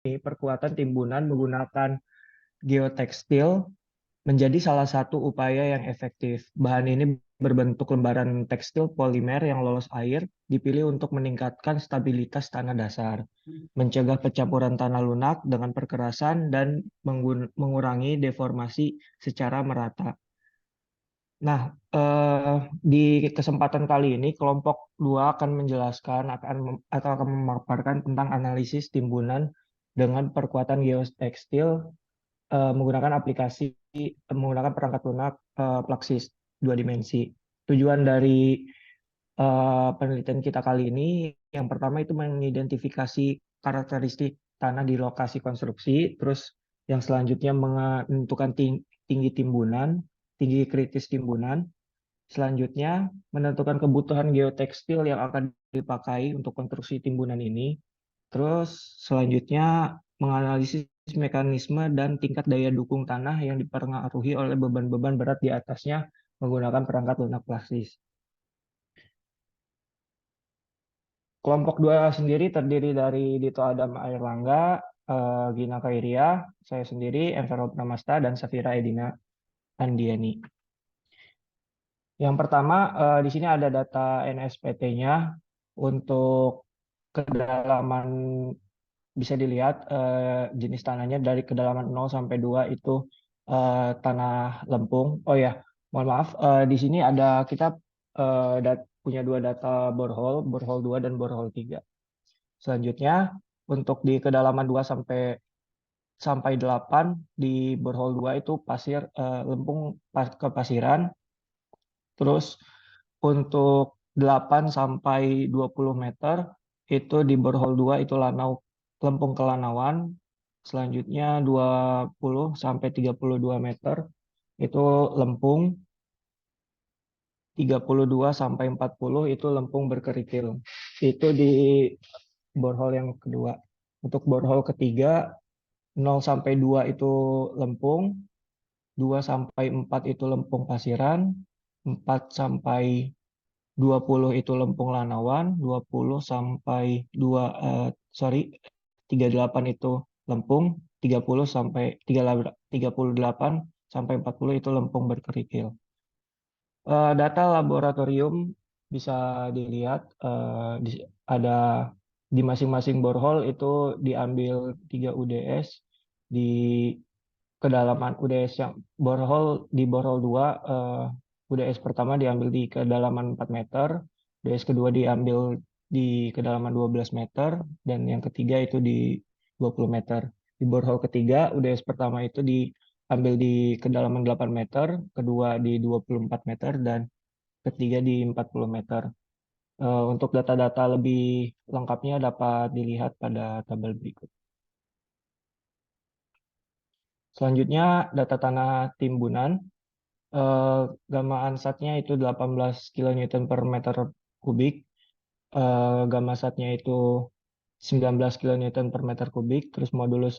perkuatan timbunan menggunakan geotekstil menjadi salah satu upaya yang efektif. Bahan ini berbentuk lembaran tekstil polimer yang lolos air, dipilih untuk meningkatkan stabilitas tanah dasar, mencegah pencaburan tanah lunak dengan perkerasan, dan mengurangi deformasi secara merata. Nah, di kesempatan kali ini kelompok 2 akan menjelaskan atau akan memaparkan tentang analisis timbunan dengan perkuatan geotekstil menggunakan menggunakan perangkat lunak Plaxis 2 dimensi. Tujuan dari penelitian kita kali ini yang pertama itu mengidentifikasi karakteristik tanah di lokasi konstruksi, terus yang selanjutnya menentukan tinggi timbunan, tinggi kritis timbunan. Selanjutnya, menentukan kebutuhan geotekstil yang akan dipakai untuk konstruksi timbunan ini. Terus, selanjutnya, menganalisis mekanisme dan tingkat daya dukung tanah yang dipengaruhi oleh beban-beban berat di atasnya menggunakan perangkat lunak plastis. Kelompok 2 sendiri terdiri dari Dito Adam Airlangga, Gina Kairia, saya sendiri, Envero Pramasta, dan Safira Edina Andiani. Yang pertama, di sini ada data NSPT-nya untuk kedalaman, bisa dilihat jenis tanahnya dari kedalaman 0 sampai 2 itu tanah lempung. Oh ya, mohon maaf, di sini kita punya 2 data borehole 2 dan borehole 3. Selanjutnya, untuk di kedalaman 2 sampai 8 di borehole 2 itu pasir lempung kepasiran. Terus untuk 8 sampai 20 meter itu di borehole 2 itu lempung kelanauan. Selanjutnya 20 sampai 32 meter itu lempung. 32 sampai 40 itu lempung berkerikil. Itu di borehole yang kedua. Untuk borehole ketiga 0 sampai 2 itu lempung, 2 sampai 4 itu lempung pasiran, 4 sampai 20 itu lempung Lanawan, 20 sampai 38 itu lempung, 30 sampai 38 sampai 40 itu lempung berkerikil. Data laboratorium bisa dilihat ada di masing-masing borehole itu diambil 3 UDS di kedalaman UDS yang di borehole 2 UDS pertama diambil di kedalaman 4 meter, UDS kedua diambil di kedalaman 12 meter, dan yang ketiga itu di 20 meter. Di borehole ketiga, UDS pertama itu diambil di kedalaman 8 meter, kedua di 24 meter, dan ketiga di 40 meter. Untuk data-data lebih lengkapnya dapat dilihat pada tabel berikut. Selanjutnya, data tanah timbunan. Gamma ansatnya itu 18 kN per meter kubik. Gamma satnya itu 19 kN per meter kubik. Terus modulus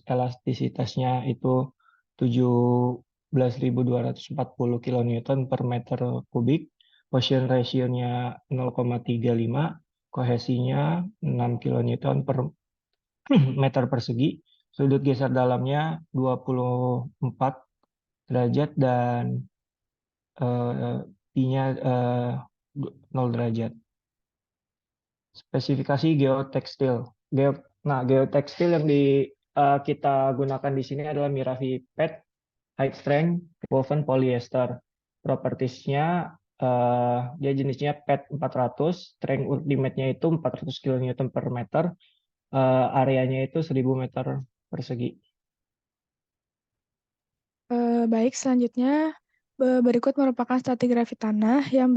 elastisitasnya itu 17.240 kN per meter kubik. Motion ratio-nya 0,35. Kohesinya 6 kN per meter persegi. Sudut geser dalamnya 24 derajat dan I-nya 0 derajat. Spesifikasi geotekstil. Geotekstil yang kita gunakan di sini adalah Miravi PET, high strength, woven polyester. Propertiesnya dia jenisnya PET 400, strength ultimate-nya itu 400 kN per meter, areanya itu 1000 meter persegi. Baik, selanjutnya berikut merupakan stratigrafi tanah yang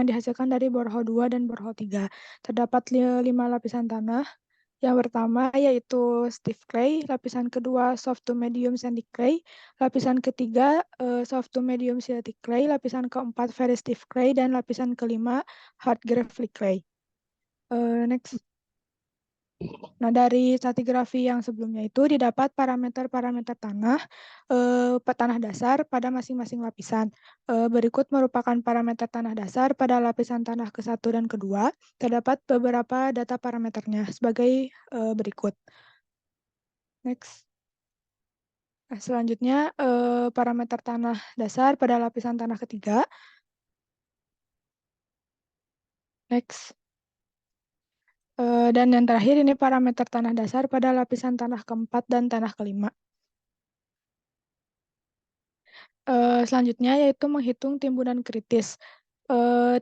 dihasilkan dari borehole 2 dan borehole 3. Terdapat 5 lapisan tanah. Yang pertama yaitu stiff clay, lapisan kedua soft to medium sandy clay, lapisan ketiga soft to medium silty clay, lapisan keempat very stiff clay, dan lapisan kelima hard gravelly clay. Next. Nah, dari stratigrafi yang sebelumnya itu didapat parameter-parameter tanah dasar pada masing-masing lapisan. Berikut merupakan parameter tanah dasar pada lapisan tanah ke-1 dan ke-2. Terdapat beberapa data parameternya sebagai berikut. Next. Nah, selanjutnya parameter tanah dasar pada lapisan tanah ketiga. Next. Dan yang terakhir ini parameter tanah dasar pada lapisan tanah keempat dan tanah kelima. Selanjutnya yaitu menghitung timbunan kritis.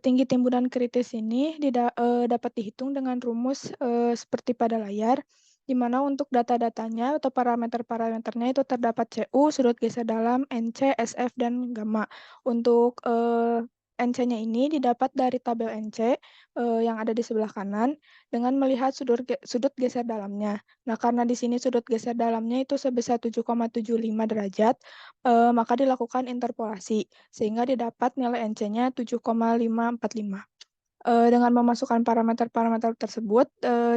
Tinggi timbunan kritis ini dapat dihitung dengan rumus seperti pada layar, di mana untuk data-datanya atau parameter-parameternya itu terdapat CU, sudut geser dalam, NC, SF, dan gamma. Untuk NC-nya ini didapat dari tabel NC yang ada di sebelah kanan dengan melihat sudut geser dalamnya. Nah, karena di sini sudut geser dalamnya itu sebesar 7,75 derajat, maka dilakukan interpolasi, sehingga didapat nilai NC-nya 7,545. Dengan memasukkan parameter-parameter tersebut,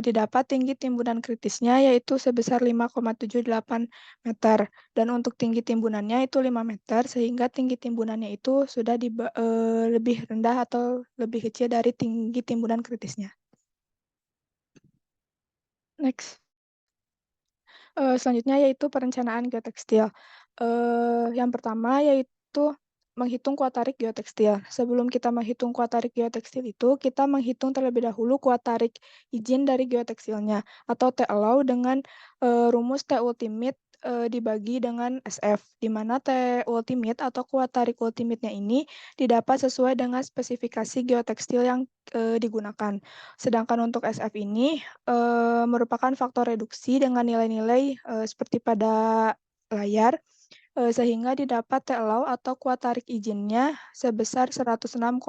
didapat tinggi timbunan kritisnya yaitu sebesar 5,78 meter. Dan untuk tinggi timbunannya itu 5 meter, sehingga tinggi timbunannya itu sudah lebih rendah atau lebih kecil dari tinggi timbunan kritisnya. Next. Selanjutnya yaitu perencanaan geotekstil. Yang pertama yaitu menghitung kuat-tarik geotekstil. Sebelum kita menghitung kuat-tarik geotekstil itu, kita menghitung terlebih dahulu kuat-tarik izin dari geotekstilnya atau T allow dengan rumus T ultimate dibagi dengan SF, di mana T ultimate atau kuat-tarik ultimate-nya ini didapat sesuai dengan spesifikasi geotekstil yang digunakan. Sedangkan untuk SF ini merupakan faktor reduksi dengan nilai-nilai seperti pada layar, sehingga didapat T allow atau kuat tarik izinnya sebesar 106,667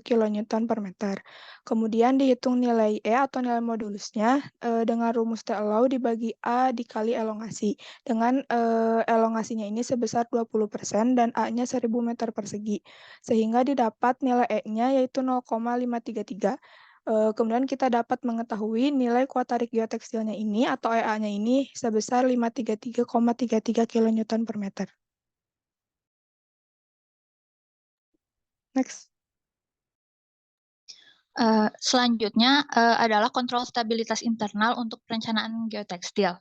kN per meter. Kemudian dihitung nilai E atau nilai modulusnya dengan rumus T allow dibagi A dikali elongasi, dengan elongasinya ini sebesar 20% dan A-nya 1000 meter persegi, sehingga didapat nilai E-nya yaitu 0,533. Kemudian kita dapat mengetahui nilai kuat tarik geotekstilnya ini atau EA-nya ini sebesar 533,33 kN per meter. Next. Selanjutnya adalah kontrol stabilitas internal untuk perencanaan geotekstil.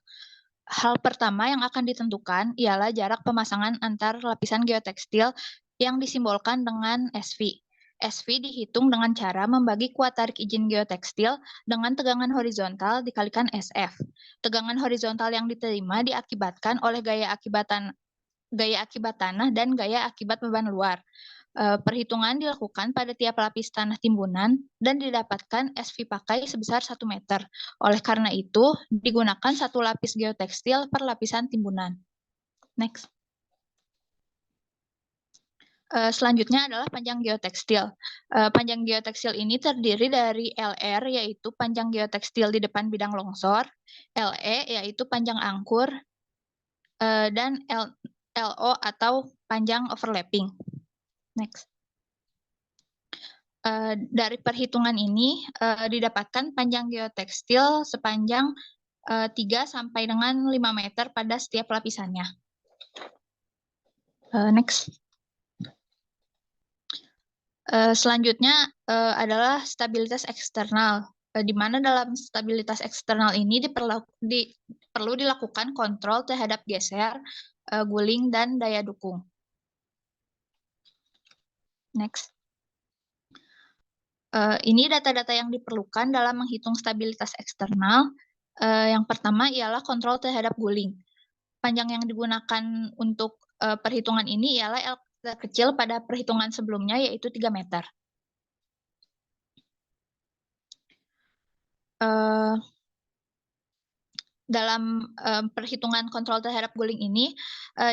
Hal pertama yang akan ditentukan ialah jarak pemasangan antar lapisan geotekstil yang disimbolkan dengan SV. SV dihitung dengan cara membagi kuat tarik izin geotekstil dengan tegangan horizontal dikalikan SF. Tegangan horizontal yang diterima diakibatkan oleh gaya akibat tanah dan gaya akibat beban luar. Perhitungan dilakukan pada tiap lapis tanah timbunan dan didapatkan SV pakai sebesar 1 meter. Oleh karena itu, digunakan satu lapis geotekstil per lapisan timbunan. Next. Selanjutnya adalah panjang geotekstil. Panjang geotekstil ini terdiri dari LR, yaitu panjang geotekstil di depan bidang longsor, LE, yaitu panjang angkur, dan LO atau panjang overlapping. Next. Dari perhitungan ini didapatkan panjang geotekstil sepanjang 3 sampai dengan 5 meter pada setiap lapisannya. Next. Selanjutnya adalah stabilitas eksternal, di mana dalam stabilitas eksternal ini perlu dilakukan kontrol terhadap geser, guling, dan daya dukung. Next. Ini data-data yang diperlukan dalam menghitung stabilitas eksternal. Yang pertama ialah kontrol terhadap guling. Panjang yang digunakan untuk perhitungan ini ialah L kecil pada perhitungan sebelumnya, yaitu 3 meter. Dalam perhitungan kontrol terhadap guling ini,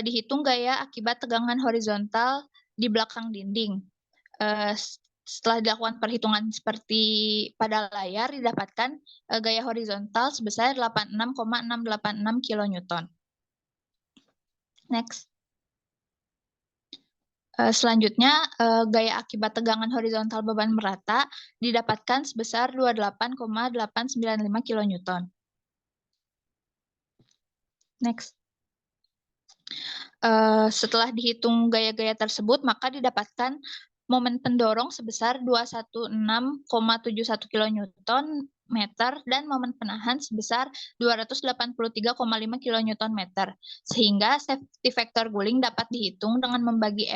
dihitung gaya akibat tegangan horizontal di belakang dinding. Setelah dilakukan perhitungan seperti pada layar, didapatkan gaya horizontal sebesar 86,686 kN. Next. Selanjutnya, gaya akibat tegangan horizontal beban merata didapatkan sebesar 28,895 kN. Next. Setelah dihitung gaya-gaya tersebut, maka didapatkan momen pendorong sebesar 216,71 kN meter dan momen penahan sebesar 283,5 kN, sehingga safety factor guling dapat dihitung dengan membagi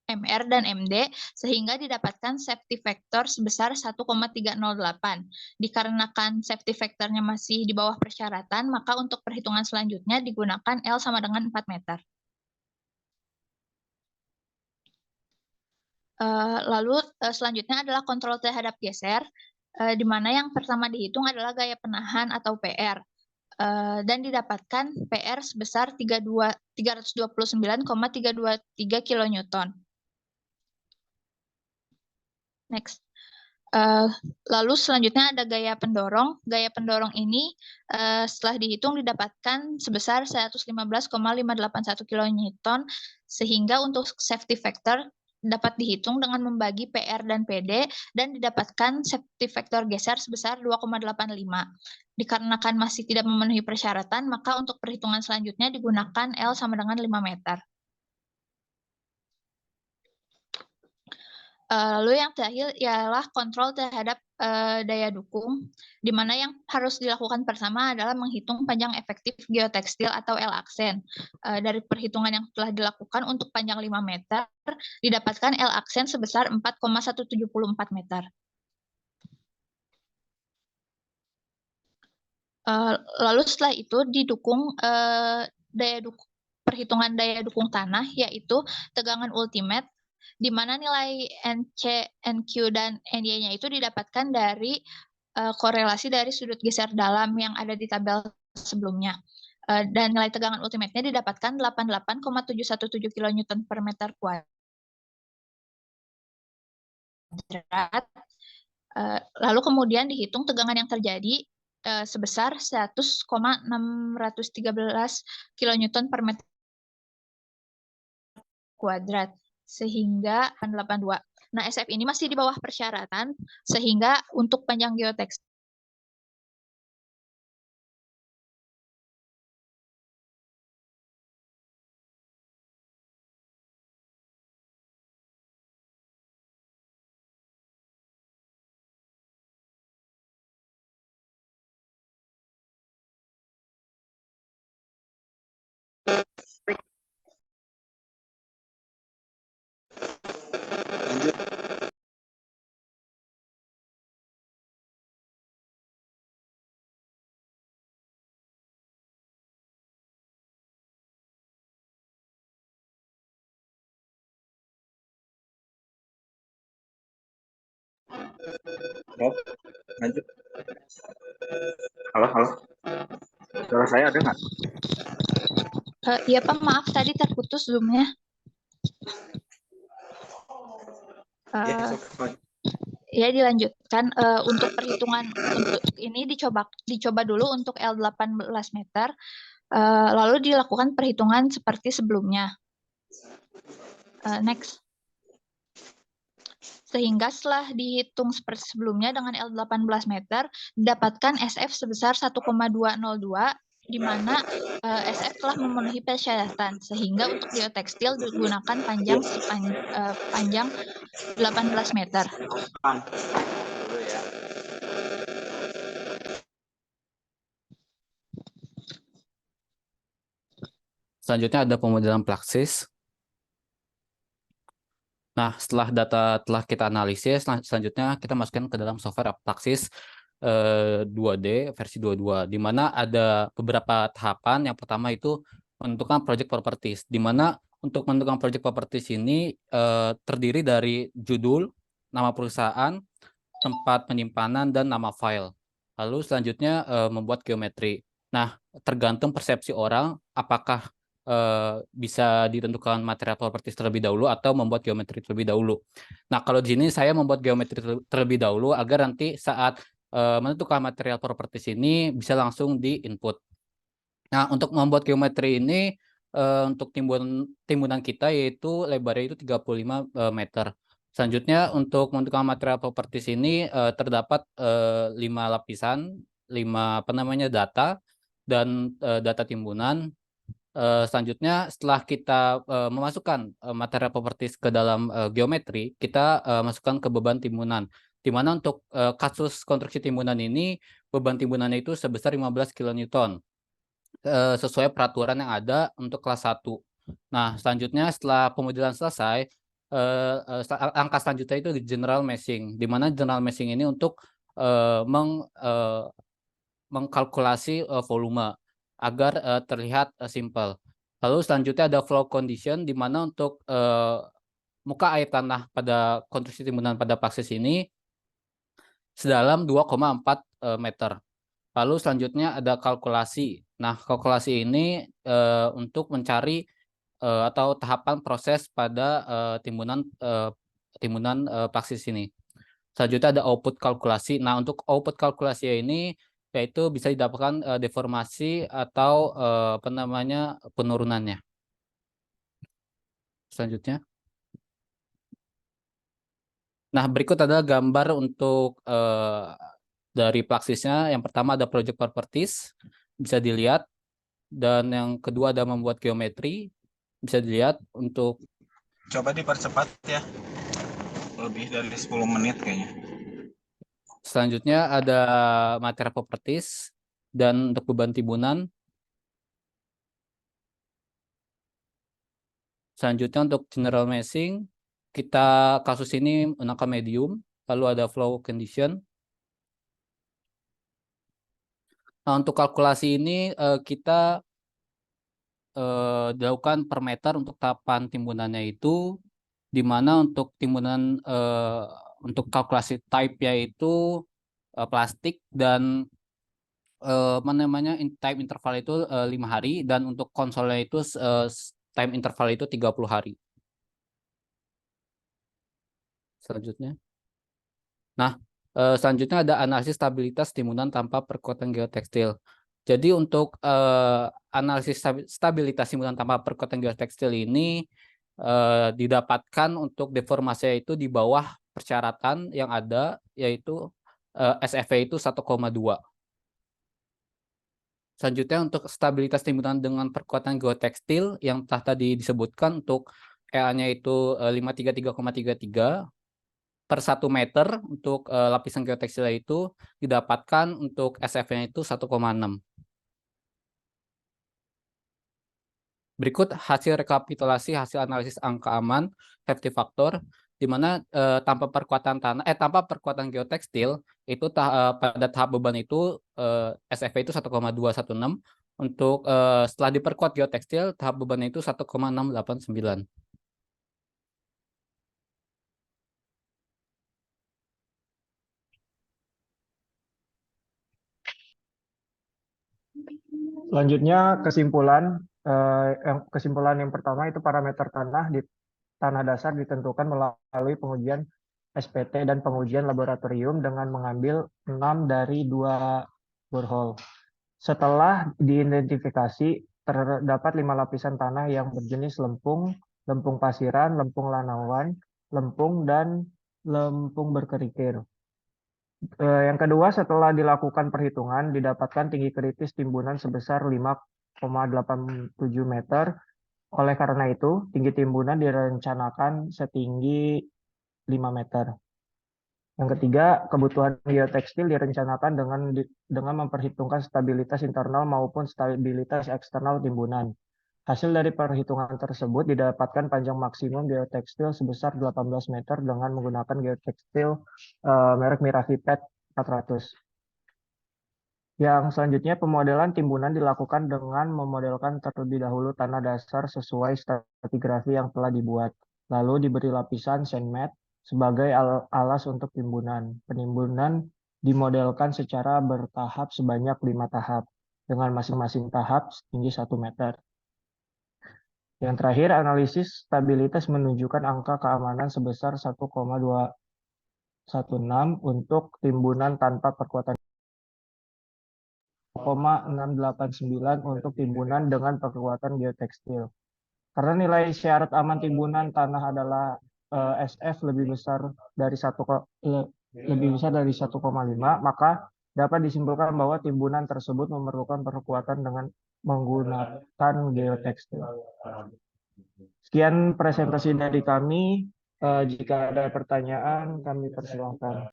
MR dan MD, sehingga didapatkan safety factor sebesar 1,308. Dikarenakan safety factornya masih di bawah persyaratan, maka untuk perhitungan selanjutnya digunakan L sama dengan 4 meter. Lalu selanjutnya adalah kontrol terhadap geser, di mana yang pertama dihitung adalah gaya penahan atau PR, dan didapatkan PR sebesar 329,323 kN. Next. Lalu selanjutnya ada gaya pendorong. Gaya pendorong ini setelah dihitung didapatkan sebesar 115,581 kN, sehingga untuk safety factor dapat dihitung dengan membagi PR dan PD dan didapatkan safety factor geser sebesar 2,85. Dikarenakan masih tidak memenuhi persyaratan, maka untuk perhitungan selanjutnya digunakan L sama dengan 5 meter. Lalu yang terakhir ialah kontrol terhadap daya dukung, di mana yang harus dilakukan pertama adalah menghitung panjang efektif geotekstil atau L aksen. Dari perhitungan yang telah dilakukan untuk panjang 5 meter, didapatkan L aksen sebesar 4,174 meter. Lalu setelah itu didukung perhitungan daya dukung tanah, yaitu tegangan ultimate, di mana nilai NC, NQ, dan NY-nya itu didapatkan dari korelasi dari sudut geser dalam yang ada di tabel sebelumnya. Dan nilai tegangan ultimate-nya didapatkan 88,717 kN per meter kuadrat. Lalu kemudian dihitung tegangan yang terjadi sebesar 100,613 kN per meter kuadrat, sehingga 82. Nah, SF ini masih di bawah persyaratan, sehingga untuk panjang geoteks Lanjut. Halo. Suara saya ada nggak? Iya Pak, maaf tadi terputus Zoom-nya. Ya dilanjutkan untuk perhitungan untuk ini dicoba dulu untuk L18 meter, lalu dilakukan perhitungan seperti sebelumnya. Next. Sehingga setelah dihitung seperti sebelumnya dengan L18 meter, didapatkan SF sebesar 1,202, di mana SF telah memenuhi persyaratan, sehingga untuk geotekstil digunakan panjang 18 meter. Selanjutnya ada pemodelan Plaxis. Nah, setelah data telah kita analisis, selanjutnya kita masukkan ke dalam software Plaxis 2D versi 22, di mana ada beberapa tahapan. Yang pertama itu menentukan project properties, di mana untuk menentukan project properties ini terdiri dari judul, nama perusahaan, tempat penyimpanan, dan nama file. Lalu selanjutnya membuat geometri. Nah, tergantung persepsi orang, apakah bisa ditentukan material properties terlebih dahulu atau membuat geometri terlebih dahulu. Nah, kalau di sini saya membuat geometri terlebih dahulu agar nanti saat menentukan material properties ini bisa langsung di input. Nah, untuk membuat geometri ini untuk timbunan kita yaitu lebarnya itu 35 meter. Selanjutnya untuk menentukan material properties ini terdapat 5 lapisan, 5 data dan data timbunan. Selanjutnya setelah kita memasukkan material properties ke dalam geometri, kita masukkan ke beban timbunan. Di mana untuk kasus konstruksi timbunan ini beban timbunannya itu sebesar 15 kN sesuai peraturan yang ada untuk kelas 1. Nah, selanjutnya setelah pemodelan selesai, angka selanjutnya itu di general meshing, di mana general meshing ini untuk mengkalkulasi volume agar terlihat simple. Lalu selanjutnya ada flow condition, di mana untuk muka air tanah pada konstruksi timbunan pada Praksis ini sedalam 2,4 meter. Lalu selanjutnya ada kalkulasi. Nah, kalkulasi ini untuk mencari atau tahapan proses pada timbunan Praksis ini. Selanjutnya ada output kalkulasi. Nah, untuk output kalkulasi ini yaitu bisa didapatkan deformasi atau penurunannya. Selanjutnya. Nah, berikut adalah gambar untuk dari Praksisnya. Yang pertama ada project properties, bisa dilihat. Dan yang kedua ada membuat geometri, bisa dilihat. Untuk Coba dipercepat ya, lebih dari 10 menit kayaknya. Selanjutnya ada material properties dan untuk beban timbunan. Selanjutnya untuk general meshing, kita kasus ini menggunakan medium, lalu ada flow condition. Nah, untuk kalkulasi ini kita dilakukan per meter untuk tahapan timbunannya itu, di mana untuk timbunan untuk kalkulasi type yaitu plastik dan time interval itu 5 hari, dan untuk konsolnya itu time interval itu 30 hari. Selanjutnya. Nah, selanjutnya ada analisis stabilitas timbunan tanpa perkuatan geotekstil. Jadi untuk analisis stabilitas timbunan tanpa perkuatan geotekstil ini didapatkan untuk deformasi itu di bawah persyaratan yang ada, yaitu SFV itu 1,2. Selanjutnya untuk stabilitas timbunan dengan perkuatan geotekstil yang telah tadi disebutkan, untuk EA-nya itu 533,33 per 1 meter. Untuk lapisan geotekstil itu didapatkan untuk SF-nya itu 1,6. Berikut hasil rekapitulasi hasil analisis angka aman safety factor, di mana tanpa perkuatan geotekstil itu pada tahap beban itu SF itu 1,216. Untuk setelah diperkuat geotekstil, tahap beban itu 1,689. Selanjutnya kesimpulan yang pertama itu parameter tanah di tanah dasar ditentukan melalui pengujian SPT dan pengujian laboratorium dengan mengambil 6 dari 2 borehole. Setelah diidentifikasi, terdapat 5 lapisan tanah yang berjenis lempung, lempung pasiran, lempung lanawan, lempung, dan lempung berkerikil. Yang kedua, setelah dilakukan perhitungan, didapatkan tinggi kritis timbunan sebesar 5,87 meter. Oleh karena itu, tinggi timbunan direncanakan setinggi 5 meter. Yang ketiga, kebutuhan geotekstil direncanakan dengan memperhitungkan stabilitas internal maupun stabilitas eksternal timbunan. Hasil dari perhitungan tersebut didapatkan panjang maksimum geotekstil sebesar 18 meter dengan menggunakan geotekstil merek Miravipet 400. Yang selanjutnya, pemodelan timbunan dilakukan dengan memodelkan terlebih dahulu tanah dasar sesuai stratigrafi yang telah dibuat, lalu diberi lapisan sand mat sebagai alas untuk timbunan. Penimbunan dimodelkan secara bertahap sebanyak 5 tahap, dengan masing-masing tahap setinggi 1 meter. Yang terakhir, analisis stabilitas menunjukkan angka keamanan sebesar 1,216 untuk timbunan tanpa perkuatan, 0,689 untuk timbunan dengan perkuatan geotekstil. Karena nilai syarat aman timbunan tanah adalah SF lebih besar dari 1,5, maka dapat disimpulkan bahwa timbunan tersebut memerlukan perkuatan dengan menggunakan geotekstil. Sekian presentasi dari kami. Jika ada pertanyaan, kami persilahkan.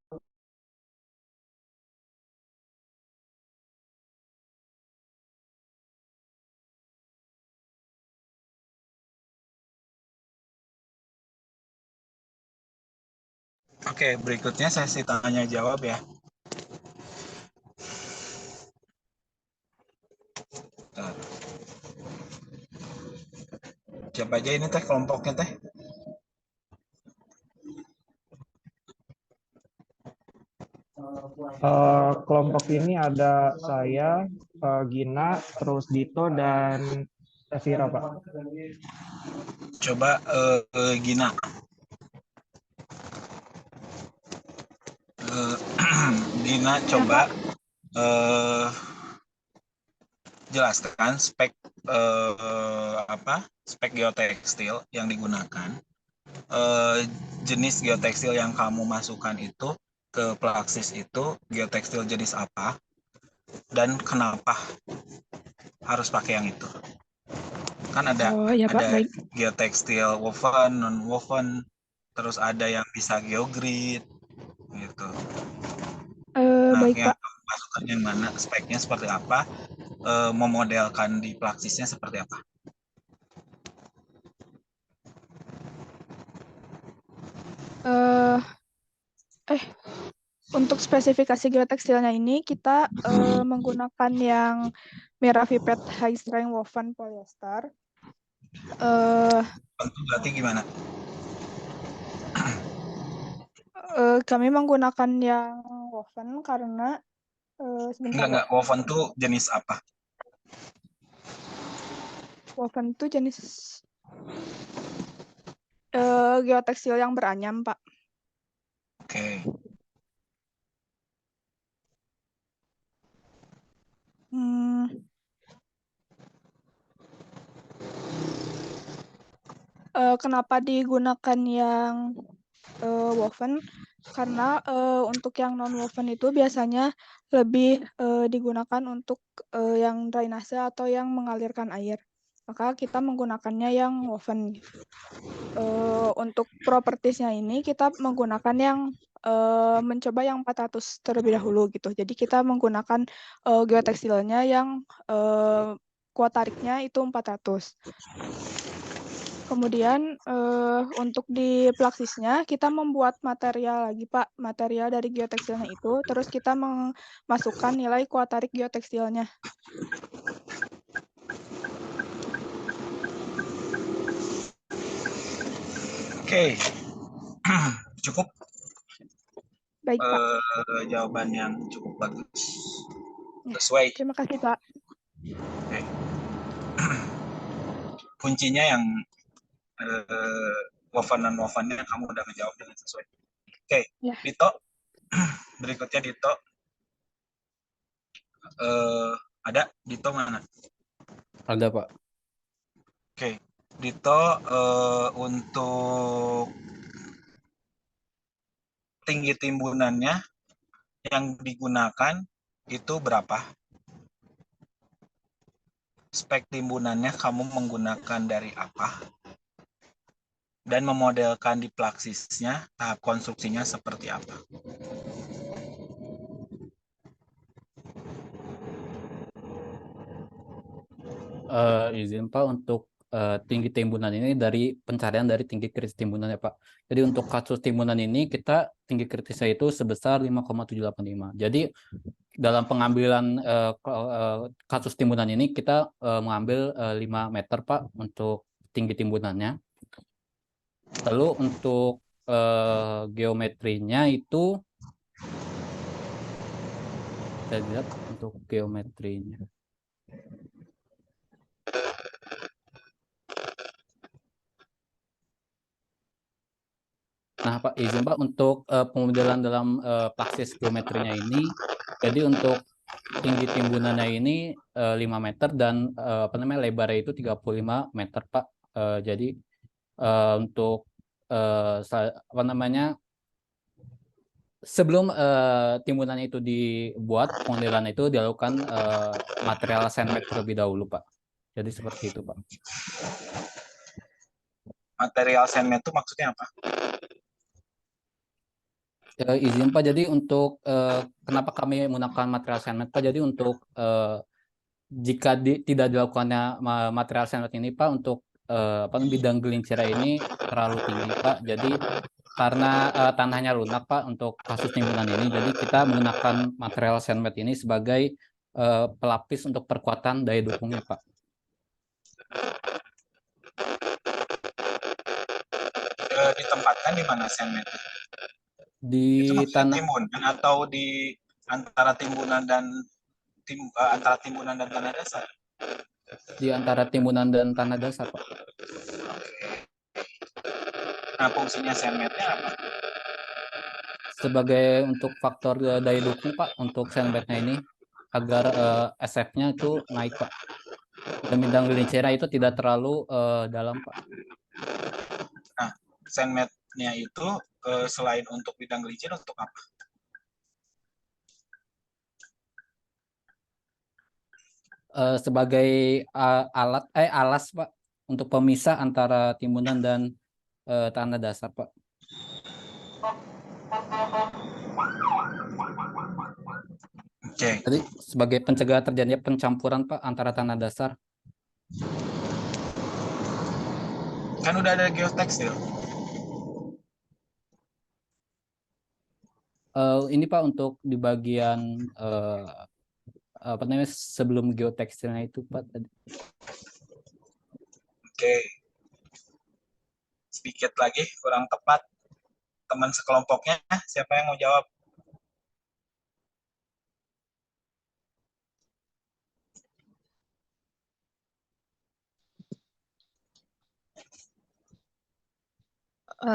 Oke, berikutnya sesi tanya jawab ya. Bentar. Siapa aja ini teh kelompoknya teh? Kelompok ini ada saya, Gina, terus Dito, dan Evira, Pak. Coba Gina. Gina coba jelaskan spek spek geotekstil yang digunakan. Jenis geotekstil yang kamu masukkan itu ke Plaxis itu geotekstil jenis apa dan kenapa harus pakai yang itu? Kan ada Oh ya Pak, baik. geotekstil woven, non woven, terus ada yang bisa geogrid gitu. Nah, Baik yang Pak. kamu masukkan yang mana, speknya seperti apa, memodelkan di Plaxisnya seperti apa? Untuk spesifikasi geotekstilnya ini kita menggunakan yang Miraviped High Strength Woven Polyester. Itu berarti gimana? Kami menggunakan yang woven karena sebentar Pak. Enggak, woven tuh jenis apa? Woven itu jenis geotekstil yang beranyam Pak. Oke. Kenapa digunakan yang woven? Karena untuk yang non woven itu biasanya lebih digunakan untuk yang drainase atau yang mengalirkan air. Maka kita menggunakannya yang woven. Untuk propertiesnya ini kita menggunakan yang mencoba yang 400 terlebih dahulu gitu. Jadi kita menggunakan geotekstilnya yang kuat tariknya itu 400. Kemudian untuk di Plaxisnya kita membuat material lagi Pak, material dari geotekstilnya itu, terus kita memasukkan nilai kuat tarik geotekstilnya. Oke. Cukup. Baik Pak. Jawaban yang cukup bagus. Sesuai. Terima kasih Pak. Oke. Kuncinya yang woven-wovennya kamu udah menjawab dengan sesuai. Oke, Ya. Dito. Berikutnya Dito. Ada Dito mana? Ada Pak. Oke, Dito untuk tinggi timbunannya yang digunakan itu berapa? Spek timbunannya kamu menggunakan dari apa? Dan memodelkan di Plaxisnya tahap konstruksinya seperti apa? Izin Pak untuk tinggi timbunan ini dari pencarian dari tinggi kritis timbunan ya Pak. Jadi untuk kasus timbunan ini kita tinggi kritisnya itu sebesar 5,785. Jadi dalam pengambilan kasus timbunan ini kita mengambil 5 meter Pak untuk tinggi timbunannya. Lalu untuk geometrinya itu kita lihat untuk geometrinya. Nah, Pak, izin Pak untuk pemodelan dalam Plaxis geometrinya ini. Jadi untuk tinggi timbunannya ini 5 meter dan lebarnya itu 35 meter, Pak. Jadi untuk sebelum timbunannya itu dibuat, pemodelan itu dilakukan material sandbag terlebih dahulu, Pak. Jadi seperti itu, Pak. Material sandbag itu maksudnya apa? Izin Pak, jadi untuk kenapa kami menggunakan material sandwich Pak? Jadi untuk jika tidak dilakukannya material sandwich ini Pak, untuk bidang gelincirnya ini terlalu tinggi Pak. Jadi karena tanahnya lunak Pak untuk kasus timbunan ini, jadi kita menggunakan material sandwich ini sebagai pelapis untuk perkuatan daya dukungnya Pak. Ditempatkan di mana sandwich? Di Itu maksudnya tanah, timbunan atau di antara timbunan dan antara timbunan dan tanah dasar? di antara timbunan dan tanah dasar Pak. Nah, fungsinya sandwich-nya apa? Sebagai untuk faktor daya dukung Pak untuk sandwich-nya ini agar SF-nya itu naik Pak. Dan bidang gelincirnya itu tidak terlalu dalam Pak. Nah, sandwich-nya itu selain untuk bidang gelincir untuk apa? Sebagai alas Pak untuk pemisah antara timbunan dan tanah dasar Pak. Oke. Jadi sebagai pencegah terjadinya pencampuran Pak antara tanah dasar. Kan udah ada geotekstil. Ini Pak untuk di bagian apa namanya sebelum geotekstilnya itu Pak tadi. Oke. Sedikit lagi kurang tepat. Teman sekelompoknya siapa yang mau jawab?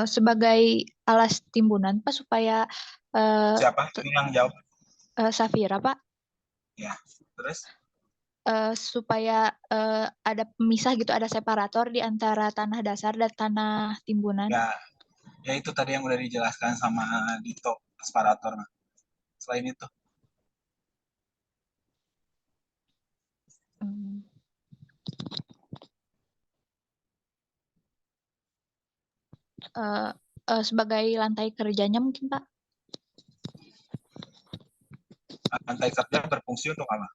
Sebagai alas timbunan Pak supaya Siapa yang jawab? Safira Pak, Ya. Terus? supaya ada pemisah gitu, ada separator di antara tanah dasar dan tanah timbunan. Ya itu tadi yang udah dijelaskan sama Dito, separator. Selain itu. Sebagai lantai kerjanya mungkin Pak. Lantai kerja berfungsi untuk apa?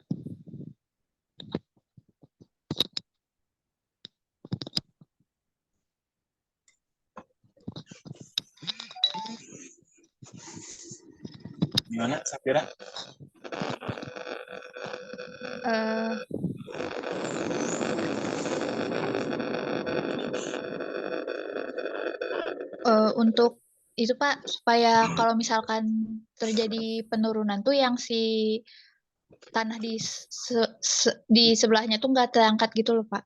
Gimana, Safira? Untuk itu Pak, supaya kalau misalkan terjadi penurunan tuh yang si tanah di sebelahnya tuh nggak terangkat gitu loh Pak.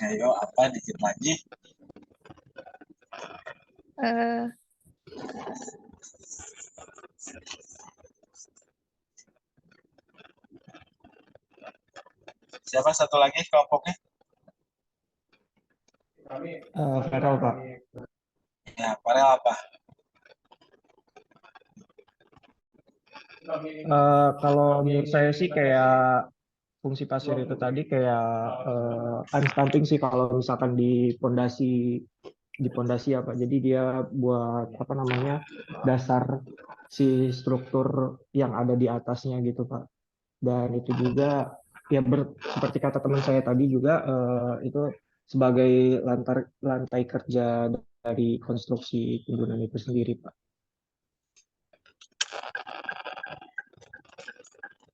Ayo, apa dikit lagi? Siapa satu lagi kelompoknya? Farel Pak. Ya, Farel apa? Kalau menurut saya sih kayak fungsi pasir itu tadi kayak unstamping sih kalau misalkan di pondasi apa. Jadi dia buat apa namanya dasar si struktur yang ada di atasnya gitu Pak. Dan itu juga ya seperti kata teman saya tadi juga itu sebagai lantai kerja dari konstruksi timbunan itu sendiri Pak.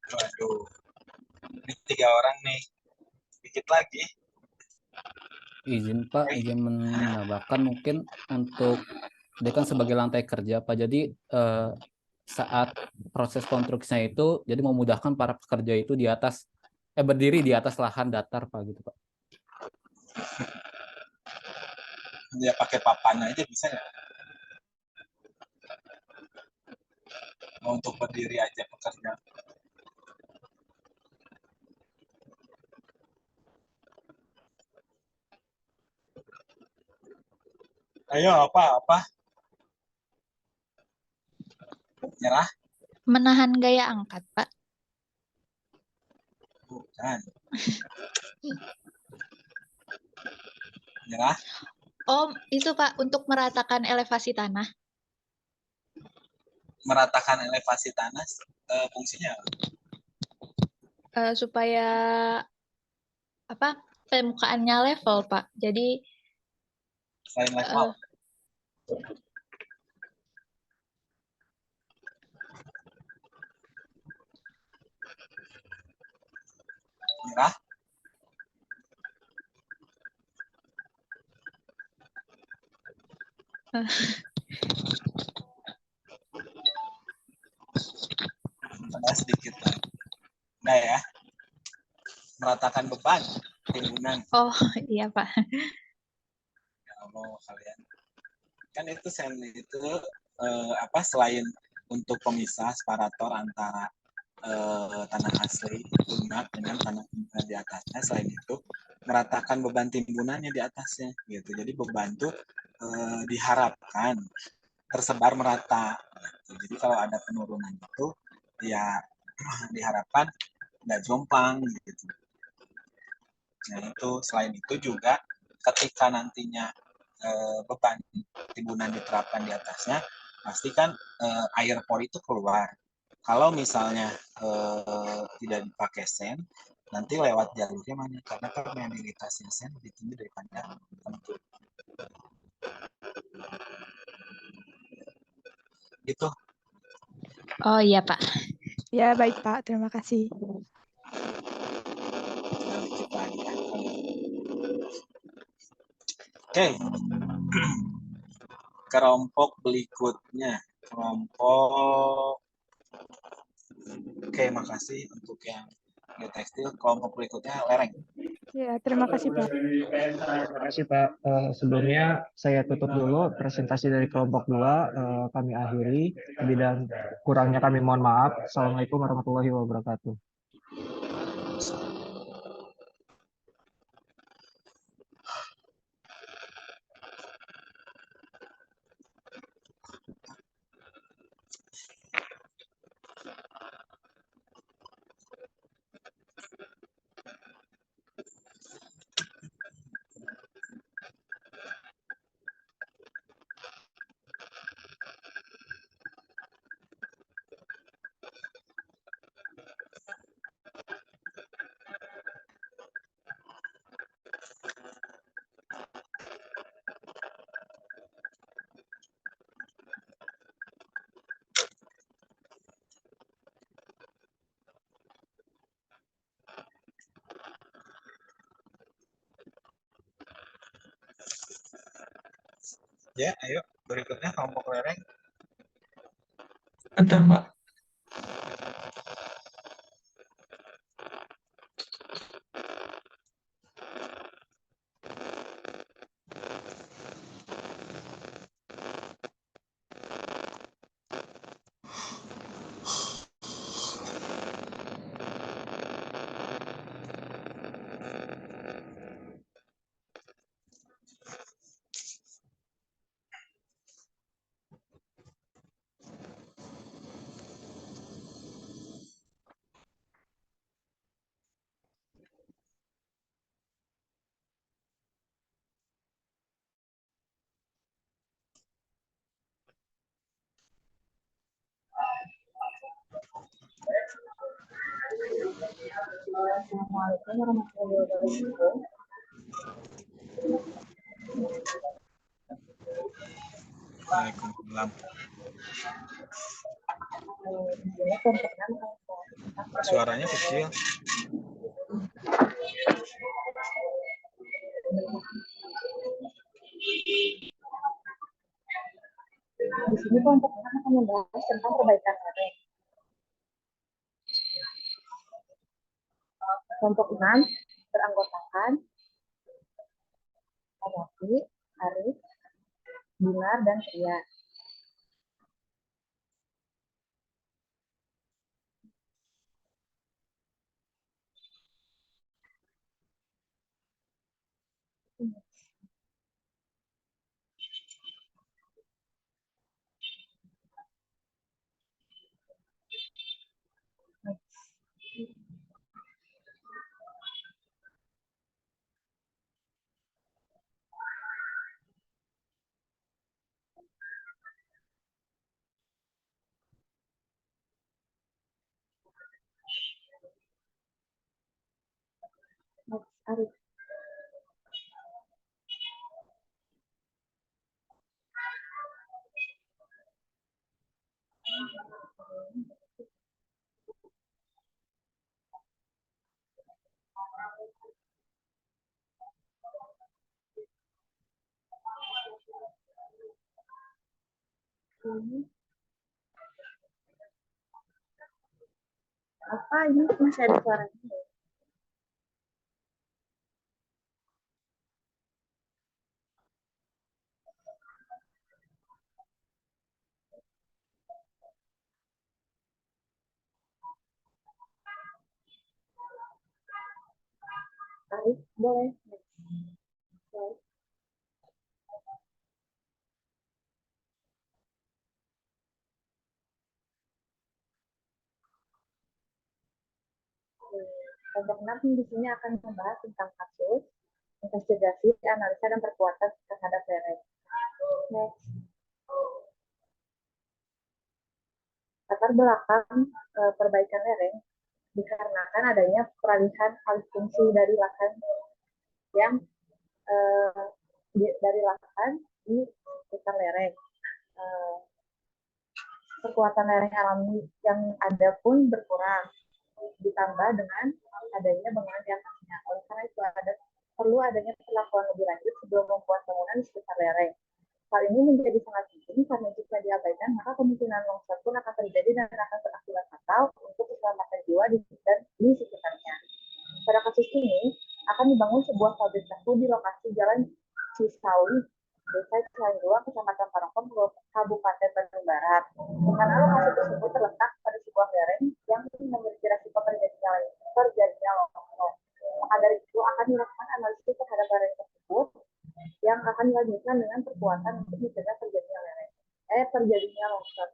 Waduh, ini 3 orang nih. Dikit lagi. Izin Pak, izin menambahkan mungkin untuk dia kan sebagai lantai kerja Pak. Jadi saat proses konstruksinya itu jadi memudahkan para pekerja itu di atas berdiri di atas lahan datar Pak gitu Pak. Dia pakai papan aja bisa nggak? Untuk berdiri aja pekerja. Ayo, apa? Nyerah? Menahan gaya angkat Pak. Bukan. Nyerah? Oh, itu Pak, untuk meratakan elevasi tanah. Meratakan elevasi tanah fungsinya apa? Supaya apa permukaannya level, Pak. Jadi Selain level. Merah. Ada sedikit lagi. Nah ya, meratakan beban timbunan. oh iya Pak. Ya Allah kalian. Kan itu sen itu selain untuk pemisah separator antara tanah asli lunak dengan tanah timbunan di atasnya, selain itu meratakan beban timbunannya di atasnya gitu. Jadi beban tuh diharapkan tersebar merata gitu. Jadi kalau ada penurunan itu ya diharapkan nggak jomplang gitu. Nah itu selain itu juga ketika nantinya beban timbunan diterapkan di atasnya, pasti kan air pori itu keluar. Kalau misalnya tidak dipakai sen, nanti lewat jalurnya mana? Karena permeabilitasnya sen lebih tinggi daripada tentu. Gitu. Oh iya Pak. Ya, baik Pak. Terima kasih. Dikit lagi ya. Oke. Kelompok berikutnya. Oke, makasih untuk yang geotekstil. Kelompok berikutnya lereng. Ya, terima kasih Pak. Terima kasih Pak. Sebelumnya saya tutup dulu presentasi dari kelompok 2. Kami akhiri. Lebih dan kurangnya kami mohon maaf. Assalamualaikum warahmatullahi wabarakatuh. Ya, ayo berikutnya kelompok lereng. Bentar, Pak. Assalamualaikum warahmatullahi wabarakatuh. Waalaikumsalam. Ini kelompok 6 Suaranya kecil. Di sini kelompok 6 akan membahas tentang perbaikan lereng. Kelompok 6 beranggotakan Hanafi, Arif, Binar, dan Ria. Next, Arif. Apa ini masih ada suaranya? Arif, boleh. Next. Kelompok 6 di sini akan membahas tentang kasus, investigasi, analisa, dan perkuatan terhadap lereng. Next. Latar belakang perbaikan lereng dikarenakan adanya peralihan alih fungsi dari lahan yang dari lahan di sekitar lereng. Kekuatan lereng alami yang ada pun berkurang, ditambah dengan adanya bangunan di atasnya. Oleh karena itu perlu adanya perlakuan lebih lanjut sebelum membuat bangunan di sekitar lereng. Hal ini menjadi sangat penting karena jika diabaikan maka kemungkinan longsor pun akan terjadi dan akan berakibat fatal untuk keselamatan jiwa di sekitarnya. Pada kasus ini akan dibangun sebuah pabrik tahu di lokasi Jalan Cisawi, Desa Cianjur, Kecamatan Parongpong, Kabupaten Bandung Barat. Di mana lokasi tersebut terletak pada sebuah lereng yang memiliki resiko terjadinya longsor. Maka dari itu akan dilakukan analisis terhadap lereng tersebut yang akan dilanjutkan dengan perkuatan untuk mencegah terjadinya longsor.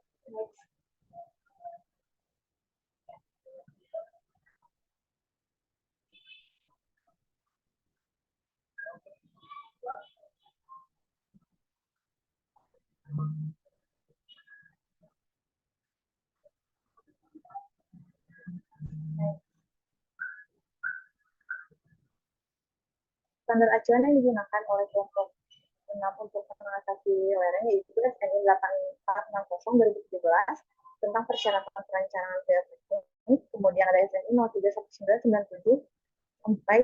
Standar acuan yang digunakan oleh kelompok 6 untuk mengatasi lereng yaitu SNI 8460 2017 tentang persyaratan perencanaan geoteknik, kemudian ada SNI 031997 sampai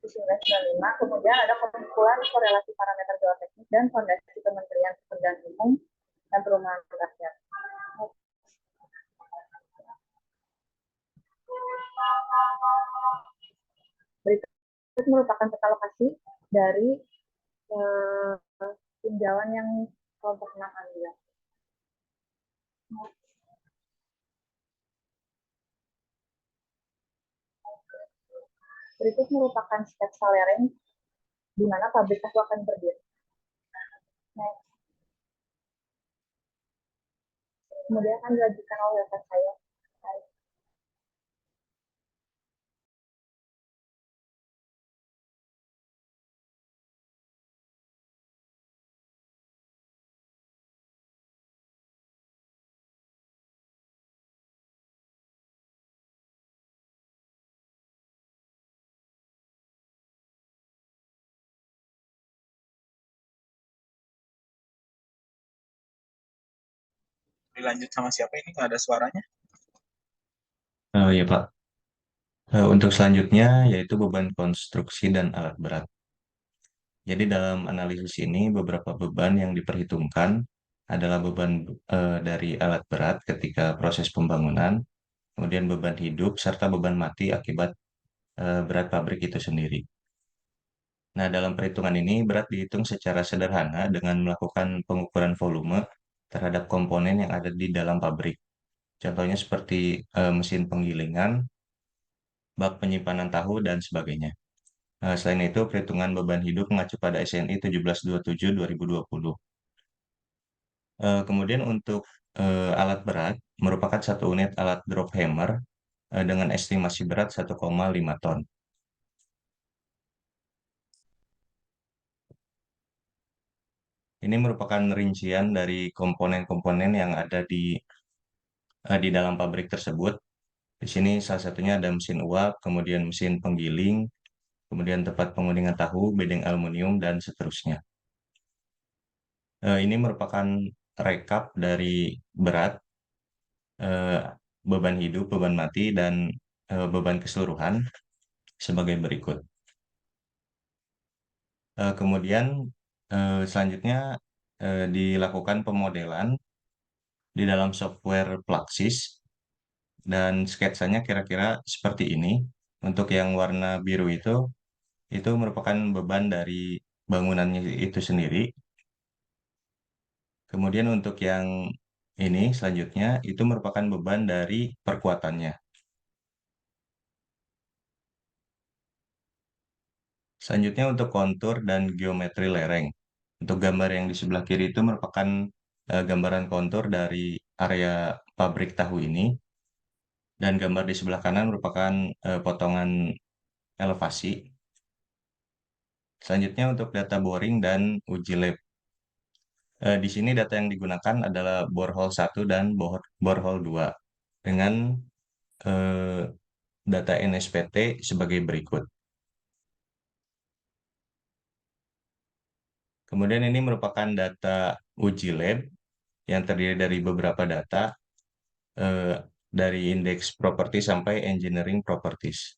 1995, kemudian ada kumpulan korelasi parameter geoteknik dan fondasi Kementerian Pekerjaan Umum dan Perumahan Rakyat. Berikut merupakan peta lokasi dari tinjauan yang kelompok 6 ambil. Berikut merupakan sketsa lereng di mana pabrik tahu akan berdiri. Next. Kemudian akan dilanjutkan oleh rekan saya. Dilanjut sama siapa ini? Nggak ada suaranya? Ya Pak. Untuk selanjutnya yaitu beban konstruksi dan alat berat. Jadi dalam analisis ini beberapa beban yang diperhitungkan adalah beban dari alat berat ketika proses pembangunan, kemudian beban hidup serta beban mati akibat berat pabrik itu sendiri. Nah, dalam perhitungan ini berat dihitung secara sederhana dengan melakukan pengukuran volume terhadap komponen yang ada di dalam pabrik. Contohnya seperti mesin penggilingan, bak penyimpanan tahu, dan sebagainya. Selain itu, perhitungan beban hidup mengacu pada SNI 1727-2020. Kemudian untuk alat berat, merupakan satu unit alat drop hammer dengan estimasi berat 1,5 ton. Ini merupakan rincian dari komponen-komponen yang ada di dalam pabrik tersebut. Di sini salah satunya ada mesin uap, kemudian mesin penggiling, kemudian tempat penguningan tahu, bedeng aluminium, dan seterusnya. Ini merupakan rekap dari berat, beban hidup, beban mati, dan beban keseluruhan sebagai berikut. Kemudian selanjutnya dilakukan pemodelan di dalam software Plaxis, dan sketsanya kira-kira seperti ini. Untuk yang warna biru itu merupakan beban dari bangunannya itu sendiri. Kemudian untuk yang ini selanjutnya itu merupakan beban dari perkuatannya. Selanjutnya untuk kontur dan geometri lereng. Untuk gambar yang di sebelah kiri itu merupakan gambaran kontur dari area pabrik tahu ini. Dan gambar di sebelah kanan merupakan potongan elevasi. Selanjutnya untuk data boring dan uji lab. Di sini data yang digunakan adalah borehole 1 dan borehole 2 dengan data NSPT sebagai berikut. Kemudian ini merupakan data uji lab yang terdiri dari beberapa data dari indeks properti sampai engineering properties.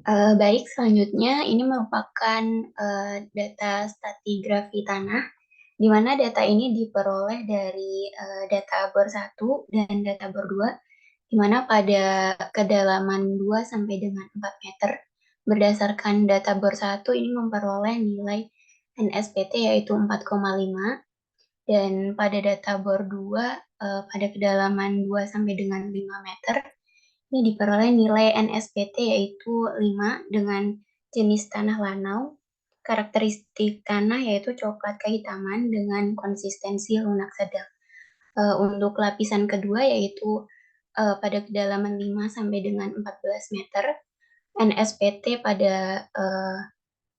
Baik, selanjutnya ini merupakan data stratigrafi tanah, di mana data ini diperoleh dari data bor 1 dan data bor 2, di mana pada kedalaman 2 sampai dengan 4 meter, berdasarkan data bor 1 ini memperoleh nilai NSPT yaitu 4,5, dan pada data bor 2 pada kedalaman 2 sampai dengan 5 meter, ini diperoleh nilai NSPT yaitu 5 dengan jenis tanah lanau, karakteristik tanah yaitu coklat kehitaman dengan konsistensi lunak sedang. Untuk lapisan kedua yaitu pada kedalaman 5 sampai dengan 14 meter, NSPT pada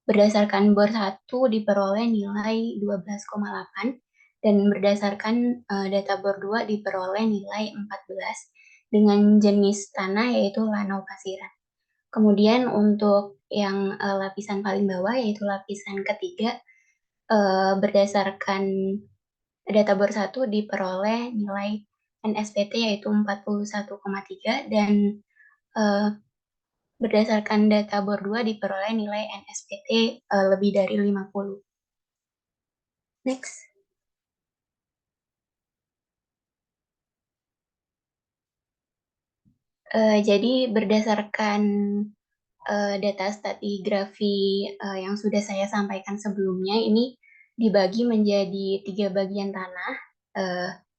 berdasarkan bor 1 diperoleh nilai 12,8 dan berdasarkan data bor 2 diperoleh nilai 14 dengan jenis tanah yaitu lanau pasiran. Kemudian untuk yang lapisan paling bawah yaitu lapisan ketiga, berdasarkan data bor 1 diperoleh nilai NSPT yaitu 41,3 dan berdasarkan data bor 2 diperoleh nilai NSPT lebih dari 50. Next. Jadi berdasarkan data stratigrafi yang sudah saya sampaikan sebelumnya, ini dibagi menjadi 3 bagian tanah,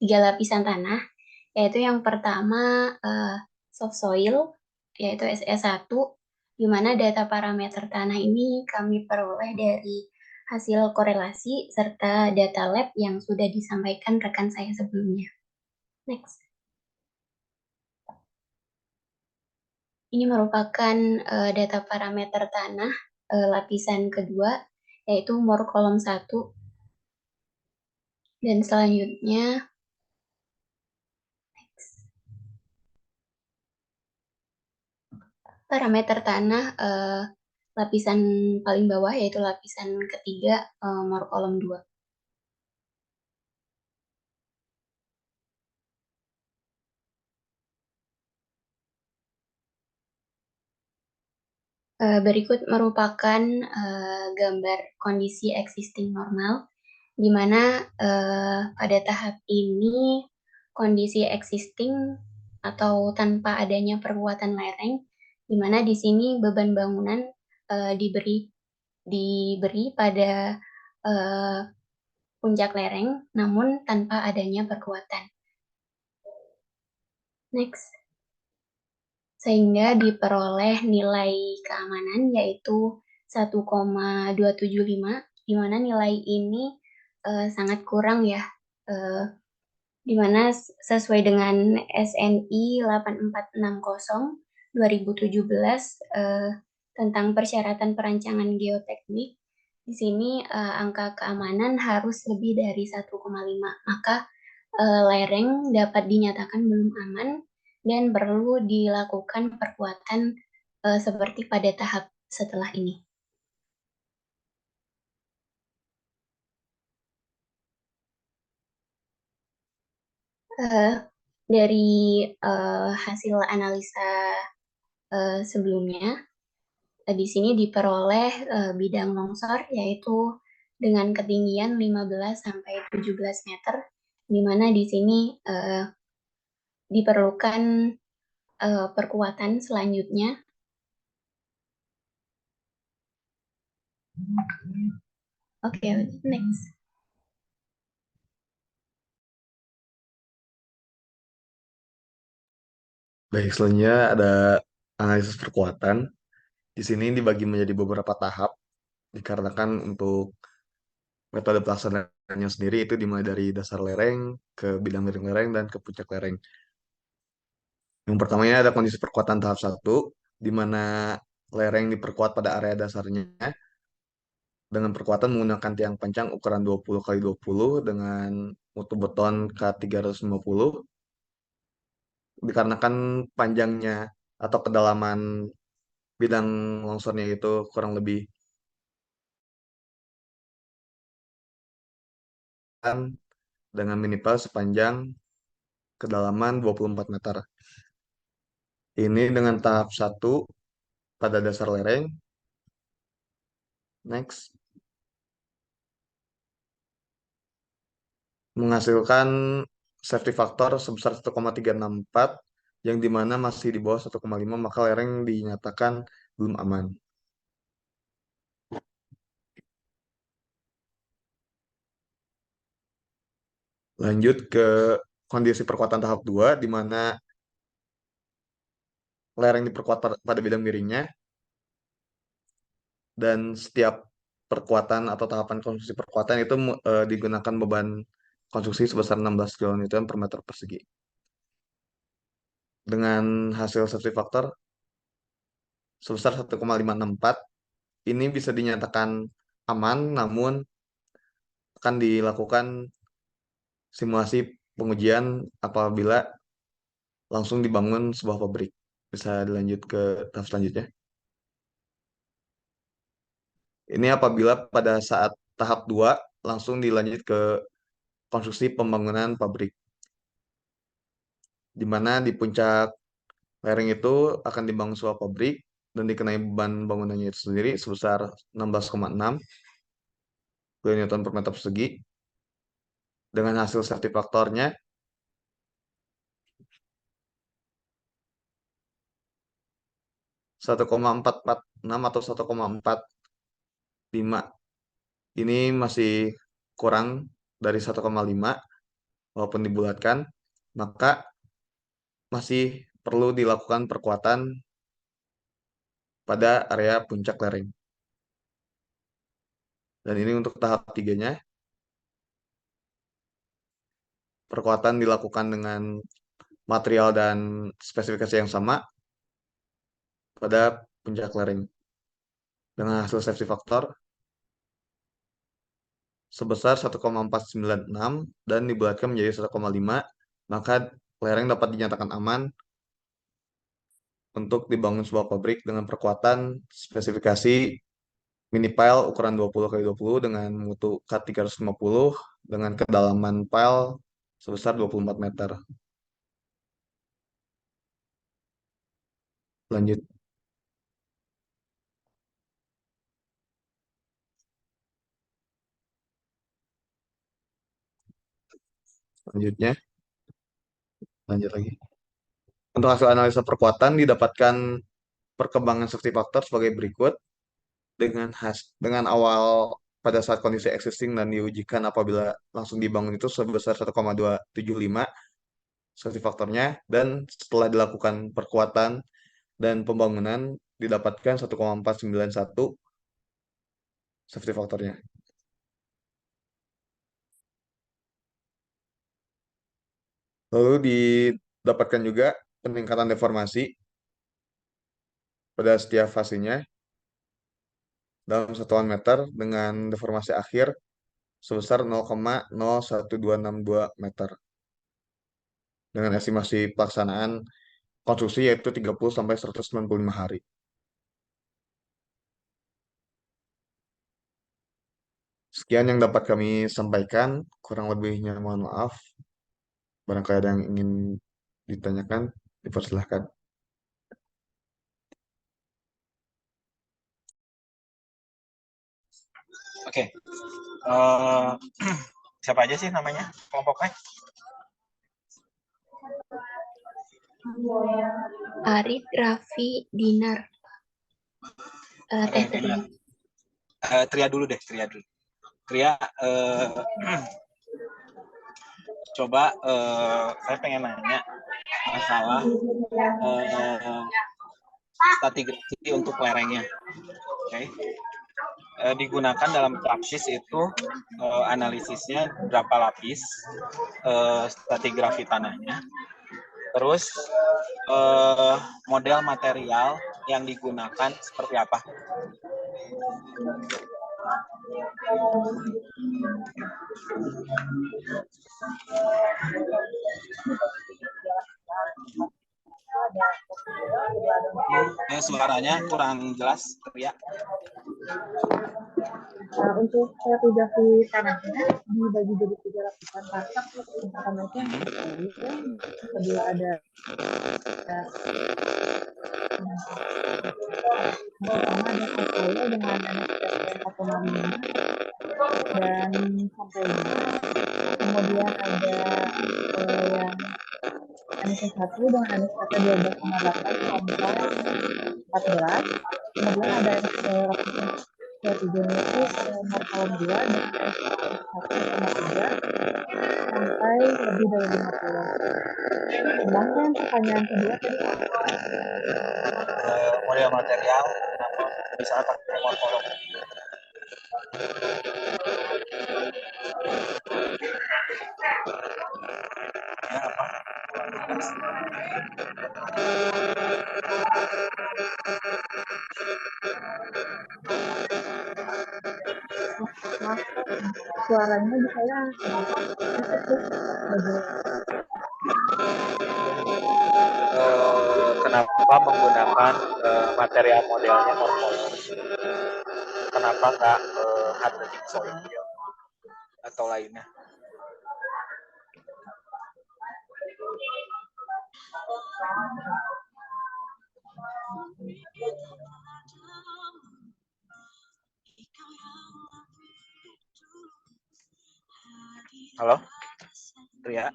3 lapisan tanah, yaitu yang pertama soft soil, yaitu SE1, di mana data parameter tanah ini kami peroleh dari hasil korelasi serta data lab yang sudah disampaikan rekan saya sebelumnya. Next. Ini merupakan data parameter tanah lapisan kedua, yaitu MOR kolom 1. Dan selanjutnya, parameter tanah lapisan paling bawah, yaitu lapisan ketiga, MOR kolom 2. Berikut merupakan gambar kondisi existing normal, di mana pada tahap ini kondisi existing atau tanpa adanya perkuatan lereng, di mana di sini beban bangunan diberi pada puncak lereng, namun tanpa adanya perkuatan. Next. Sehingga diperoleh nilai keamanan yaitu 1,275, di mana nilai ini sangat kurang ya, di mana sesuai dengan SNI 8460 2017 tentang persyaratan perancangan geoteknik, di sini angka keamanan harus lebih dari 1,5, maka lereng dapat dinyatakan belum aman dan perlu dilakukan perkuatan seperti pada tahap setelah ini. Dari hasil analisa sebelumnya, di sini diperoleh bidang longsor yaitu dengan ketinggian 15 sampai 17 meter, di mana di sini diperlukan perkuatan selanjutnya. Oke, next. Baik, selanjutnya ada analisis perkuatan. Di sini dibagi menjadi beberapa tahap, dikarenakan untuk metode pelaksanaannya sendiri itu dimulai dari dasar lereng, ke bidang miring lereng, dan ke puncak lereng. Yang pertamanya ada kondisi perkuatan tahap 1, di mana lereng diperkuat pada area dasarnya dengan perkuatan menggunakan tiang panjang ukuran 20 kali 20 dengan mutu beton K350, dikarenakan panjangnya atau kedalaman bidang longsornya itu kurang lebih dengan minimal sepanjang kedalaman 24 meter. Ini dengan tahap 1 pada dasar lereng. Next. Menghasilkan safety factor sebesar 1,364, yang dimana masih di bawah 1,5, maka lereng dinyatakan belum aman. Lanjut ke kondisi perkuatan tahap 2, di mana lereng diperkuat pada bidang miringnya, dan setiap perkuatan atau tahapan konstruksi perkuatan itu digunakan beban konstruksi sebesar 16 kN per meter persegi. Dengan hasil safety factor sebesar 1,564, ini bisa dinyatakan aman, namun akan dilakukan simulasi pengujian apabila langsung dibangun sebuah pabrik. Bisa dilanjut ke tahap selanjutnya. Ini apabila pada saat tahap 2 langsung dilanjut ke konstruksi pembangunan pabrik, di mana di puncak lereng itu akan dibangun sebuah pabrik dan dikenai beban bangunannya itu sendiri sebesar 16,6 kN per meter persegi. Dengan hasil safety faktornya 1,446 atau 1,45. Ini masih kurang dari 1,5 walaupun dibulatkan, maka masih perlu dilakukan perkuatan pada area puncak lereng. Dan ini untuk tahap 3-nya. Perkuatan dilakukan dengan material dan spesifikasi yang sama pada puncak lereng. Dengan hasil safety factor sebesar 1,496 dan dibulatkan menjadi 1,5, maka lereng dapat dinyatakan aman untuk dibangun sebuah pabrik dengan perkuatan spesifikasi mini pile ukuran 20 kali 20 dengan mutu K350 dengan kedalaman pile sebesar 24 meter. Lanjut. Lanjutnya. Lanjut lagi. Untuk hasil analisa perkuatan didapatkan perkembangan safety factor sebagai berikut. Dengan awal pada saat kondisi existing dan diujikan apabila langsung dibangun itu sebesar 1,275 safety faktornya, dan setelah dilakukan perkuatan dan pembangunan didapatkan 1,491 safety faktornya. Lalu didapatkan juga peningkatan deformasi pada setiap fasenya dalam satuan meter dengan deformasi akhir sebesar 0,01262 meter. Dengan estimasi pelaksanaan konstruksi yaitu 30 sampai 195 hari. Sekian yang dapat kami sampaikan, kurang lebihnya mohon maaf. Barangkali ada yang ingin ditanyakan, dipersilahkan. Oke. Siapa aja sih namanya kelompoknya? Arif, Raffi, Dinar. Oke, Dinar. Tria dulu deh, Tria dulu. Tria, coba saya pengen nanya masalah stratigrafi untuk lerengnya. Oke. Digunakan dalam praksis itu analisisnya berapa lapis stratigrafi tanahnya, terus model material yang digunakan seperti apa? Suaranya kurang jelas, ya. Untuk stratigrafi tanahnya dibagi jadi 3 lapisan tahap. Yang pertama itu yang kedua ada pertama ada soil dengan NSPT 4,5 dan sampelnya. Kemudian ada yang NS1 dengan NSPT 12,8 sampai 14. Kemudian ada lapisan ketiganya itu morkolom 2 dengan NSPT 1,3 sampai lebih dari 50. Sedangkan pertanyaan kedua tadi model material, kenapa bisa pakai morkolom? Ya, apa? suaranya di saya Kenapa menggunakan material modelnya morkolom? Kenapa nggak hydrogen soil atau lainnya? Halo, Tria?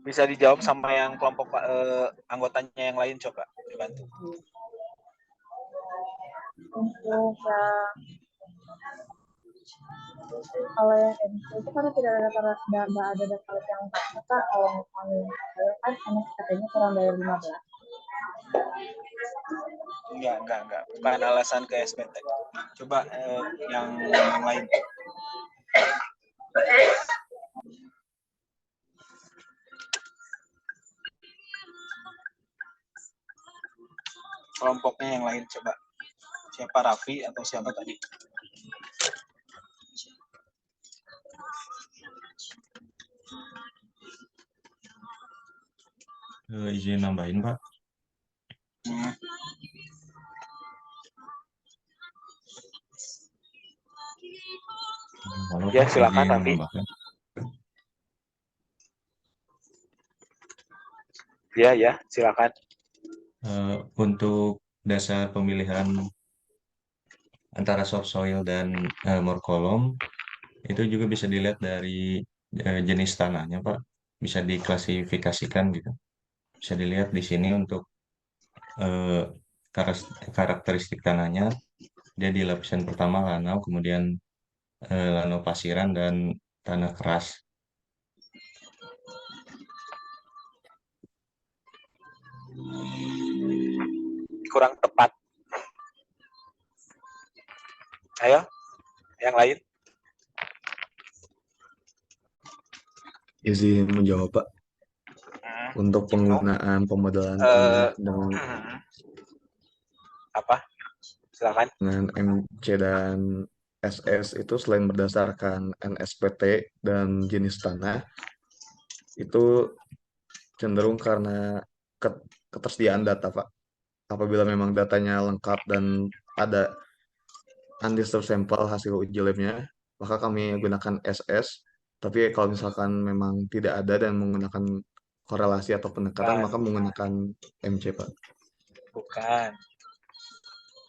Bisa dijawab sama yang kelompok anggotanya yang lain, coba dibantu. Untuk kalau yang MC itu karena tidak ada data yang kata kalau misalnya saya kan NSPT-nya kurang dari 15. Enggak. Bukan alasan ke SPT. Coba yang lain. Kelompoknya yang lain coba. Siapa, Raffi atau siapa tadi? Izin nambahin, Pak. Halo, Ya, Pak, silakan izin Raffi. nambahkan. Ya, silakan. Untuk dasar pemilihan antara soft soil dan morkolom itu juga bisa dilihat dari jenis tanahnya, Pak. Bisa diklasifikasikan gitu. Bisa dilihat di sini untuk karakteristik tanahnya. Dia di lapisan pertama lanau, kemudian lanau pasiran dan tanah keras. Kurang tepat. Ayo, yang lain. Izin menjawab, Pak. Untuk penggunaan pemodelan dengan apa? Silakan. Dengan MC dan SS itu selain berdasarkan NSPT dan jenis tanah, itu cenderung karena ketersediaan data, Pak. Apabila memang datanya lengkap dan ada undisturbed sampel hasil uji labnya, maka kami gunakan SS. Tapi kalau misalkan memang tidak ada dan menggunakan korelasi atau pendekatan, maka menggunakan MC, Pak. Bukan.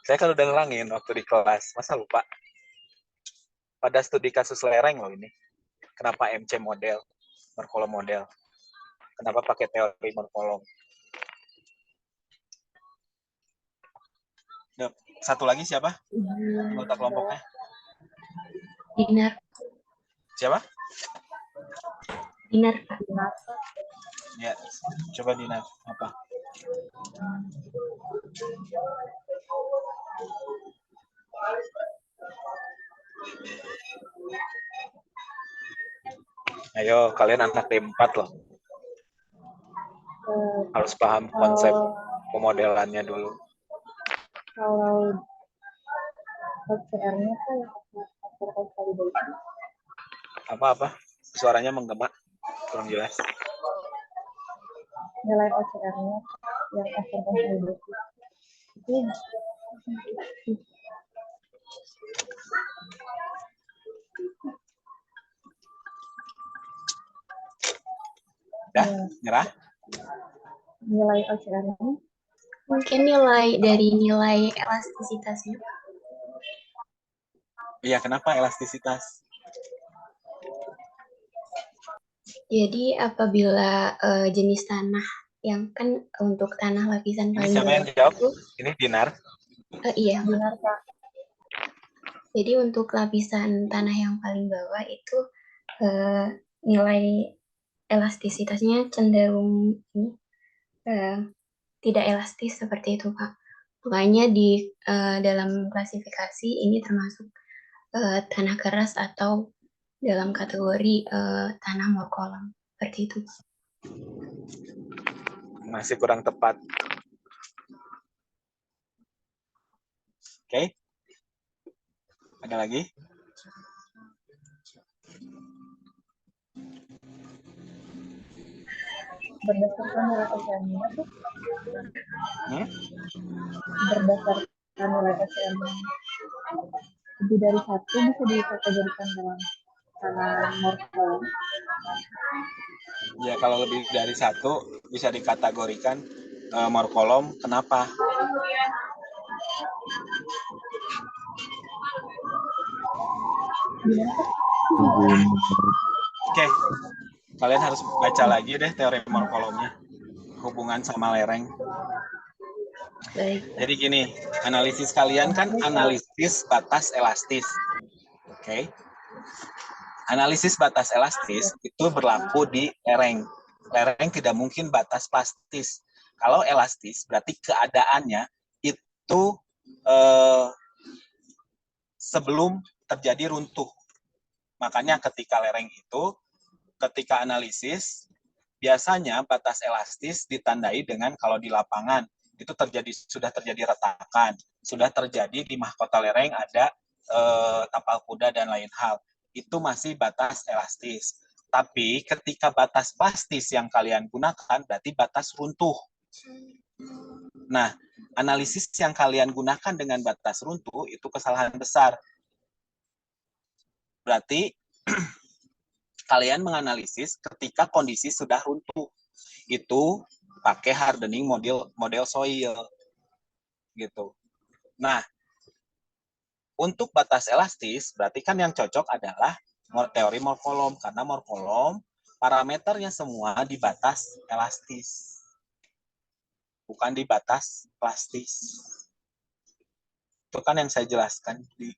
Saya kan udah nerangin waktu di kelas, masa lupa? Pada studi kasus lereng loh ini. Kenapa MC model, Markolom model? Kenapa pakai teori Markolom? Satu lagi siapa? Anggota kelompoknya? Dinar. Siapa? Dinar, Pak. Ya, coba Dinar. Apa? Ayo, kalian anak D4 loh. Harus paham konsep pemodelannya dulu. Kalau OCR-nya kan faktor consolidation. Apa? Suaranya menggema, kurang jelas. Nilai OCR-nya yang faktor consolidation itu Dah, nyerah? Nilai OCR-nya Mungkin nilai dari nilai elastisitasnya. Iya, kenapa elastisitas? Jadi apabila jenis tanah yang kan untuk tanah lapisan Ini paling siapa yang bawah jawab? itu, Ini Dinar. iya. benar, Pak. Jadi untuk lapisan tanah yang paling bawah itu nilai elastisitasnya cenderung tidak elastis seperti itu, Pak. Makanya di dalam klasifikasi ini termasuk tanah keras atau dalam kategori tanah morkolam seperti itu. Masih kurang tepat. Oke. Ada lagi? Berdasarkan nilai OCR-nya tuh, berdasarkan nilai OCR-nya lebih dari satu bisa dikategorikan dalam tanah morkolam. Ya, kalau lebih dari satu bisa dikategorikan morkolom. Kenapa? Oke. Kalian harus baca lagi deh teori morkolomnya. Hubungan sama lereng. Baik. Jadi gini, analisis kalian kan analisis batas elastis. Oke. Analisis batas elastis itu berlaku di lereng. Lereng tidak mungkin batas plastis. Kalau elastis berarti keadaannya itu sebelum terjadi runtuh. Makanya ketika lereng itu, ketika analisis, biasanya batas elastis ditandai dengan kalau di lapangan itu sudah terjadi retakan, sudah terjadi di mahkota lereng ada tapal kuda dan lain hal. Itu masih batas elastis. Tapi ketika batas plastis yang kalian gunakan berarti batas runtuh. Nah, analisis yang kalian gunakan dengan batas runtuh itu kesalahan besar. Berarti kalian menganalisis ketika kondisi sudah runtuh. Itu pakai hardening model soil. Gitu. Nah, untuk batas elastis, berarti kan yang cocok adalah teori morkolom. Karena morkolom, parameternya semua di batas elastis. Bukan di batas plastis. Itu kan yang saya jelaskan di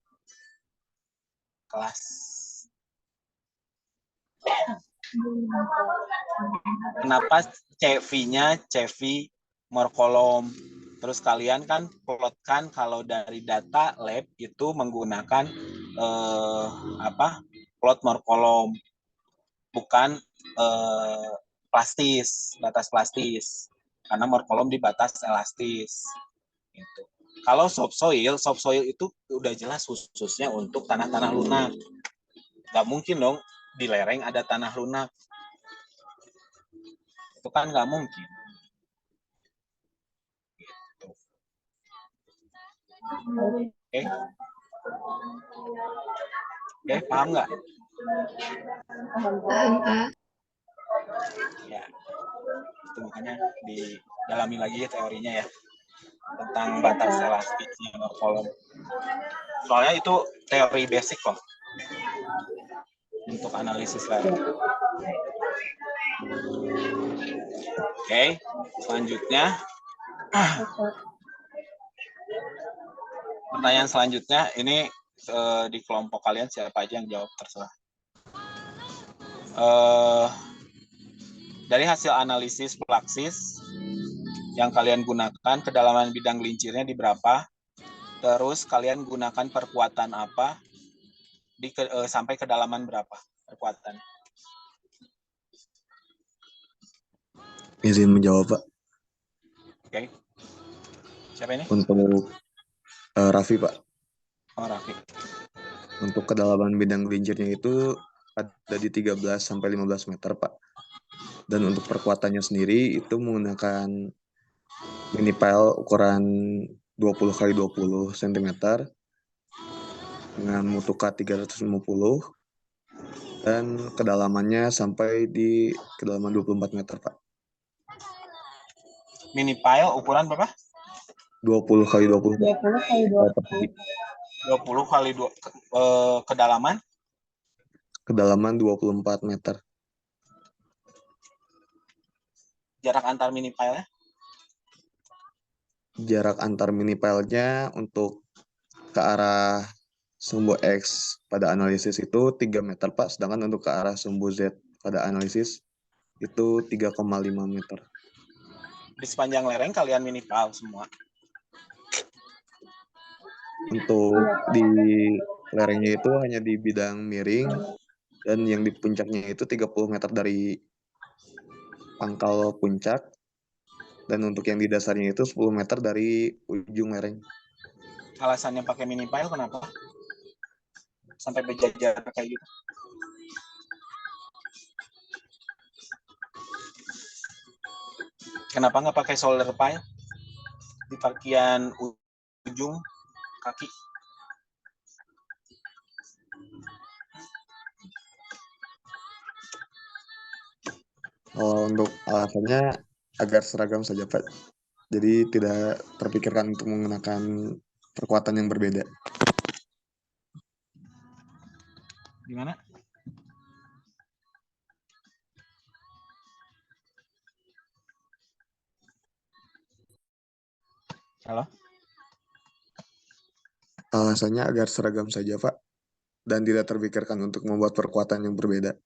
kelas. Kenapa CV-nya CV morkolom? Terus kalian kan plotkan kalau dari data lab itu menggunakan plot morkolom, bukan plastis, batas plastis. Karena morkolom di batas elastis. Gitu. Kalau subsoil itu udah jelas khususnya untuk tanah-tanah lunak. Nggak mungkin dong di lereng ada tanah lunak. itu kan nggak mungkin. Gitu. Oke, paham nggak? Paham, Pak. Ya, itu makanya didalami lagi teorinya ya tentang batas elastisnya kolom. Soalnya itu teori basic kok untuk analisis lereng. Oke, selanjutnya pertanyaan selanjutnya ini di kelompok kalian siapa aja yang jawab terserah. Dari hasil analisis plaksis yang kalian gunakan, kedalaman bidang gelincirnya di berapa? Terus kalian gunakan perkuatan apa sampai kedalaman berapa perkuatan? Izin menjawab, Pak. Oke. Siapa ini? Untuk Raffi, Pak. Oh, Raffi. Untuk kedalaman bidang gelincirnya itu ada di 13 sampai 15 meter, Pak. Dan untuk perkuatannya sendiri itu menggunakan mini pile ukuran 20 x 20 cm dengan mutu K350 dan kedalamannya sampai di kedalaman 24 meter, Pak. Mini pile ukuran berapa? 20 x 20. 20 kali 20. 20 kali 2 kedalaman? Kedalaman 24 meter. Jarak antar mini pile-nya? Jarak antar mini pile-nya untuk ke arah sumbu X pada analisis itu 3 meter, Pak. Sedangkan untuk ke arah sumbu Z pada analisis itu 3,5 meter. Di sepanjang lereng kalian mini pile semua? Untuk di lerengnya itu hanya di bidang miring dan yang di puncaknya itu 30 meter dari pangkal puncak dan untuk yang di dasarnya itu 10 meter dari ujung lereng. Alasannya pakai mini pile kenapa? Sampai berjajar kayak gitu. Kenapa nggak pakai shoulder pile di bagian ujung kaki? Untuk alasannya agar seragam saja, Pak. Jadi tidak terpikirkan untuk menggunakan perkuatan yang berbeda. Gimana? Halo? Alasannya agar seragam saja, Pak. Dan tidak terpikirkan untuk membuat perkuatan yang berbeda.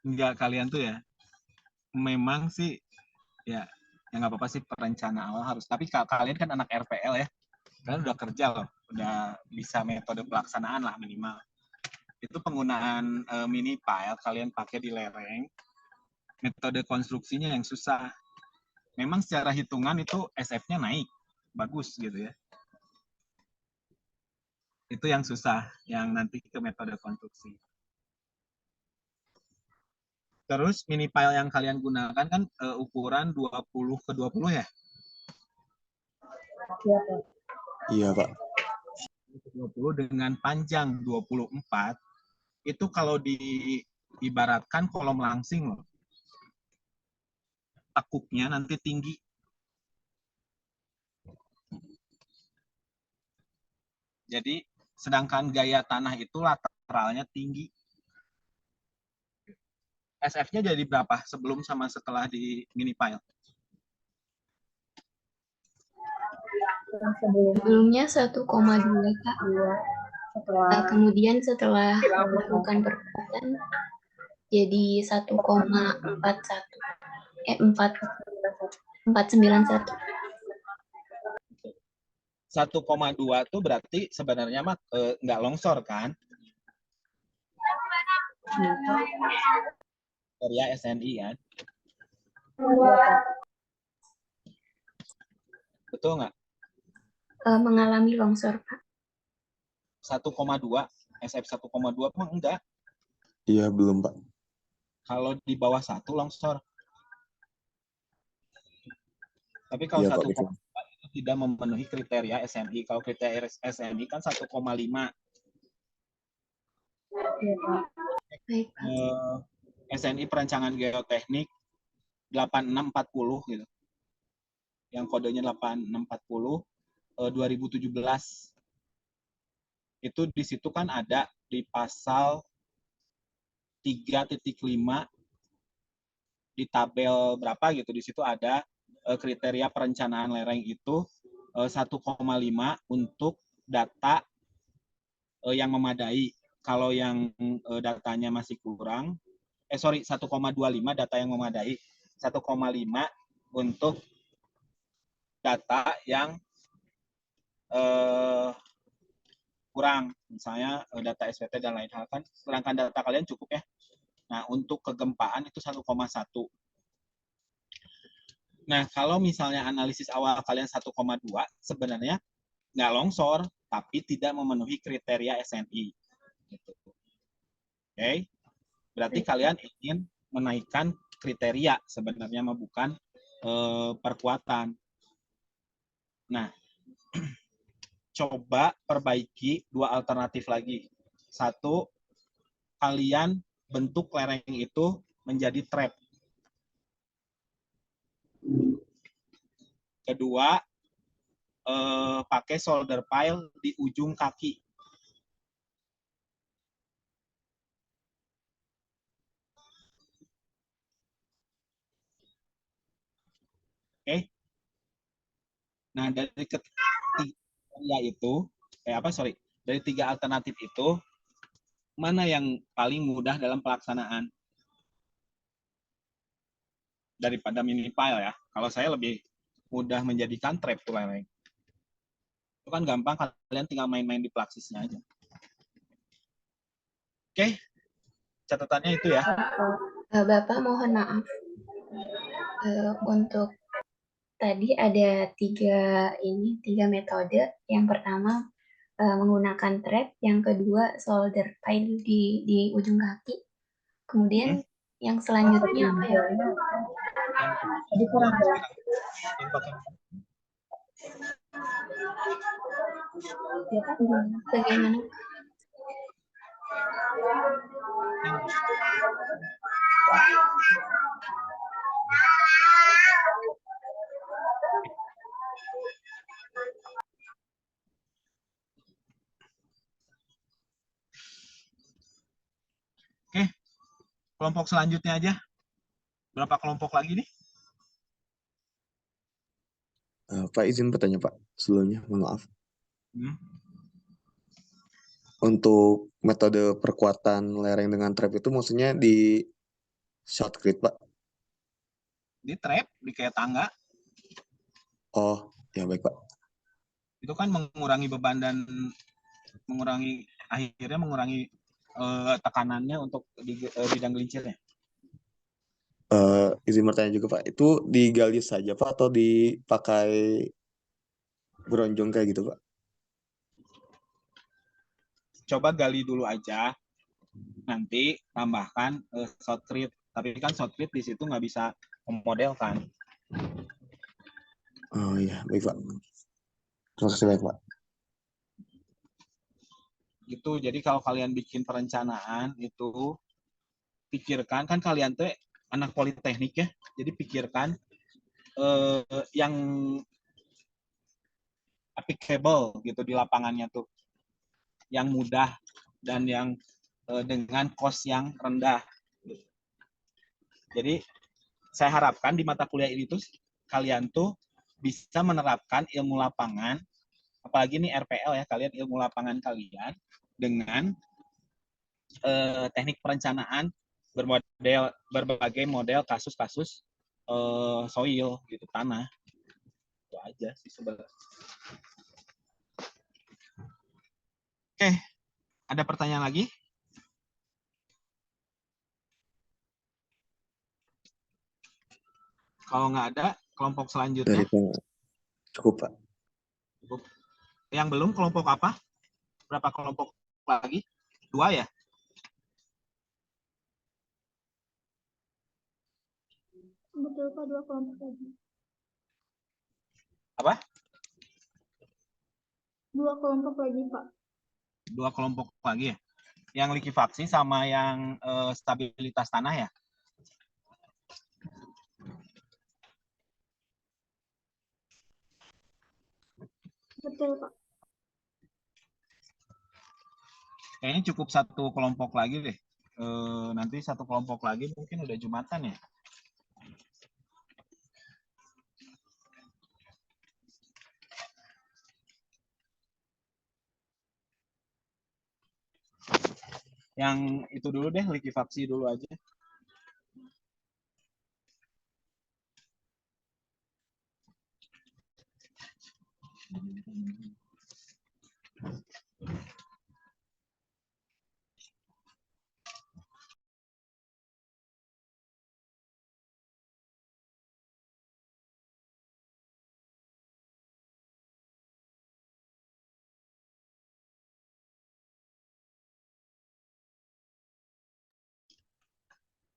Enggak, kalian tuh ya memang sih ya nggak apa-apa sih perencana awal harus, tapi kalian kan anak RPL ya, kalian udah kerja loh, udah bisa metode pelaksanaan lah minimal. Itu penggunaan mini pile kalian pakai di lereng, metode konstruksinya yang susah. Memang secara hitungan itu SF-nya naik bagus gitu ya, itu yang susah, yang nanti ke metode konstruksi. Terus mini pile yang kalian gunakan kan ukuran 20 ke 20 ya? Iya, Pak. Iya, Pak. 20 dengan panjang 24, itu kalau diibaratkan kolom langsing loh. Tekuknya nanti tinggi. Jadi sedangkan gaya tanah itu lateralnya tinggi. SF-nya jadi berapa sebelum sama setelah di mini pile? Sebelumnya 1,2, Kak. Kemudian setelah melakukan perkuatan jadi 1,41. 491. 1,2 tuh berarti sebenarnya mah nggak longsor kan? Korea SNI kan? Betul nggak? Mengalami longsor, Pak. 1,2, SF 1,2 mah enggak. Iya, belum, Pak. Kalau di bawah 1 longsor. Tapi kalau Iya Pak, 1,2 betul. itu tidak memenuhi kriteria SNI. Kalau kriteria SNI kan 1,5. Baik, Pak. SNI perancangan geoteknik 8640 gitu. Yang kodenya 8640 2017. Itu di situ kan ada di pasal 3.5 di tabel berapa gitu, di situ ada kriteria perencanaan lereng itu 1,5 untuk data yang memadai. Kalau yang datanya masih kurang, 1,25 data yang memadai, 1,5 untuk data yang kurang, misalnya data SPT dan lain hal kan, sedangkan data kalian cukup ya. Nah, untuk kegempaan itu 1,1. Nah, kalau misalnya analisis awal kalian 1,2, sebenarnya nggak longsor, tapi tidak memenuhi kriteria SNI. Gitu. Oke, berarti kalian ingin menaikkan kriteria sebenarnya, bukan perkuatan. Nah, coba perbaiki 2 alternatif lagi. 1, kalian bentuk lereng itu menjadi trap. Kedua, pakai solder pile di ujung kaki. Oke. Nah, dari dari 3 alternatif itu, mana yang paling mudah dalam pelaksanaan? Daripada mini pile ya. Kalau saya lebih mudah menjadikan trap tuh lereng. Itu kan gampang, kalian tinggal main-main di plaksisnya aja. Oke, catatannya itu ya. Bapak mohon maaf. Untuk tadi ada tiga metode. Yang pertama menggunakan trap, yang kedua solder pile di ujung kaki. Kemudian yang selanjutnya apa ya? Jadi kurang jelas. Bagaimana? Oke, kelompok selanjutnya aja. Berapa kelompok lagi nih? Pak izin bertanya Pak sebelumnya, mohon maaf. Hmm. Untuk metode perkuatan lereng dengan trap itu maksudnya di shotcrete Pak? Di trap, di kayak tangga. Oh, ya baik Pak. Itu kan mengurangi beban dan akhirnya mengurangi tekanannya untuk di bidang gelincirnya. Izin bertanya juga Pak, itu digali saja Pak atau dipakai beronjong kayak gitu Pak? Coba gali dulu aja, nanti tambahkan shotcrete. Tapi kan shotcrete di situ nggak bisa memodelkan. Oh iya, baik Pak. Terima kasih baik Pak. Gitu. Jadi kalau kalian bikin perencanaan itu, pikirkan, kan kalian tuh anak politeknik ya, jadi pikirkan yang applicable gitu di lapangannya tuh, yang mudah dan yang dengan cost yang rendah. Jadi saya harapkan di mata kuliah ini tuh kalian tuh bisa menerapkan ilmu lapangan, apalagi nih RPL ya, kalian ilmu lapangan kalian dengan teknik perencanaan berbagai model kasus-kasus soil gitu, tanah. Itu aja sih sebenarnya. Oke, ada pertanyaan lagi? Kalau nggak ada, kelompok selanjutnya. Dari Pak. Cukup Pak. Cukup. Yang belum, kelompok apa? Berapa kelompok lagi? 2 ya? Betul Pak, 2 kelompok lagi. Apa? 2 kelompok lagi Pak. 2 kelompok lagi ya? Yang likuifaksi sama yang stabilitas tanah ya? Betul Pak. Kayaknya cukup 1 kelompok lagi deh. Nanti 1 kelompok lagi mungkin udah Jumatan ya. Yang itu dulu deh, likuifaksi dulu aja.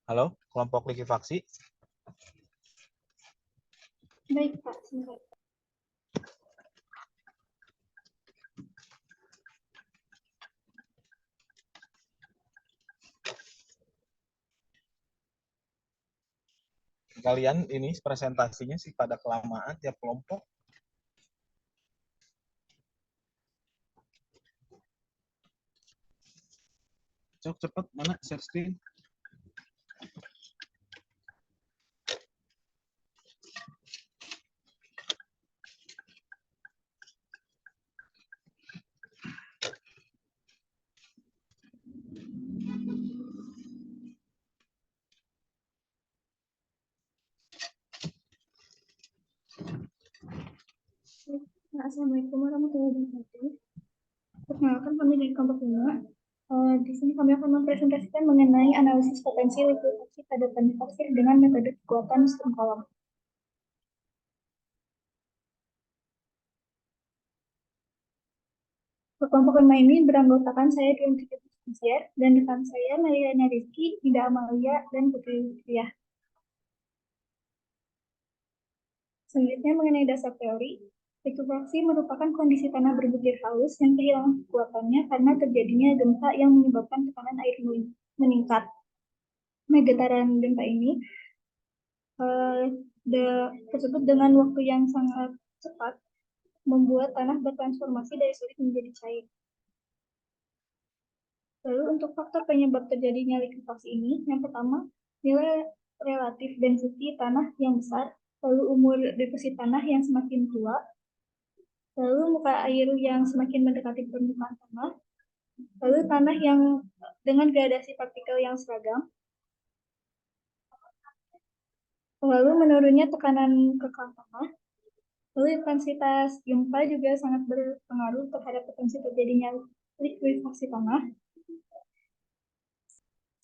Halo, kelompok likuifaksi. Baik Pak, sebentar. Kalian ini presentasinya sih pada kelamaan tiap kelompok. Cok, cepet, mana share screen? Assalamualaikum warahmatullahi wabarakatuh. Perkenalkan kami dari kelompok 5. Di sini kami akan mempresentasikan mengenai analisis potensi likuifaksi pada teknik pasir dengan metode kekuatan sistem kolam. Kelompok 5 ini beranggotakan saya Dion Tiket dan rekan saya Mariana Rizky, Ida Amalia, dan Putri Lutfiah. Selanjutnya mengenai dasar teori, likuifaksi merupakan kondisi tanah berbukit halus yang kehilangan kekuatannya karena terjadinya gempa yang menyebabkan tekanan air meningkat. Getaran gempa ini tersebut dengan waktu yang sangat cepat membuat tanah bertransformasi dari solid menjadi cair. Lalu untuk faktor penyebab terjadinya likuifaksi ini, yang pertama nilai relatif density tanah yang besar, lalu umur deposit tanah yang semakin tua, lalu muka air yang semakin mendekati permukaan tanah, lalu tanah yang dengan gradasi partikel yang seragam, lalu menurunnya tekanan kekal tanah, lalu intensitas gempa juga sangat berpengaruh terhadap potensi terjadinya likuifaksi tanah.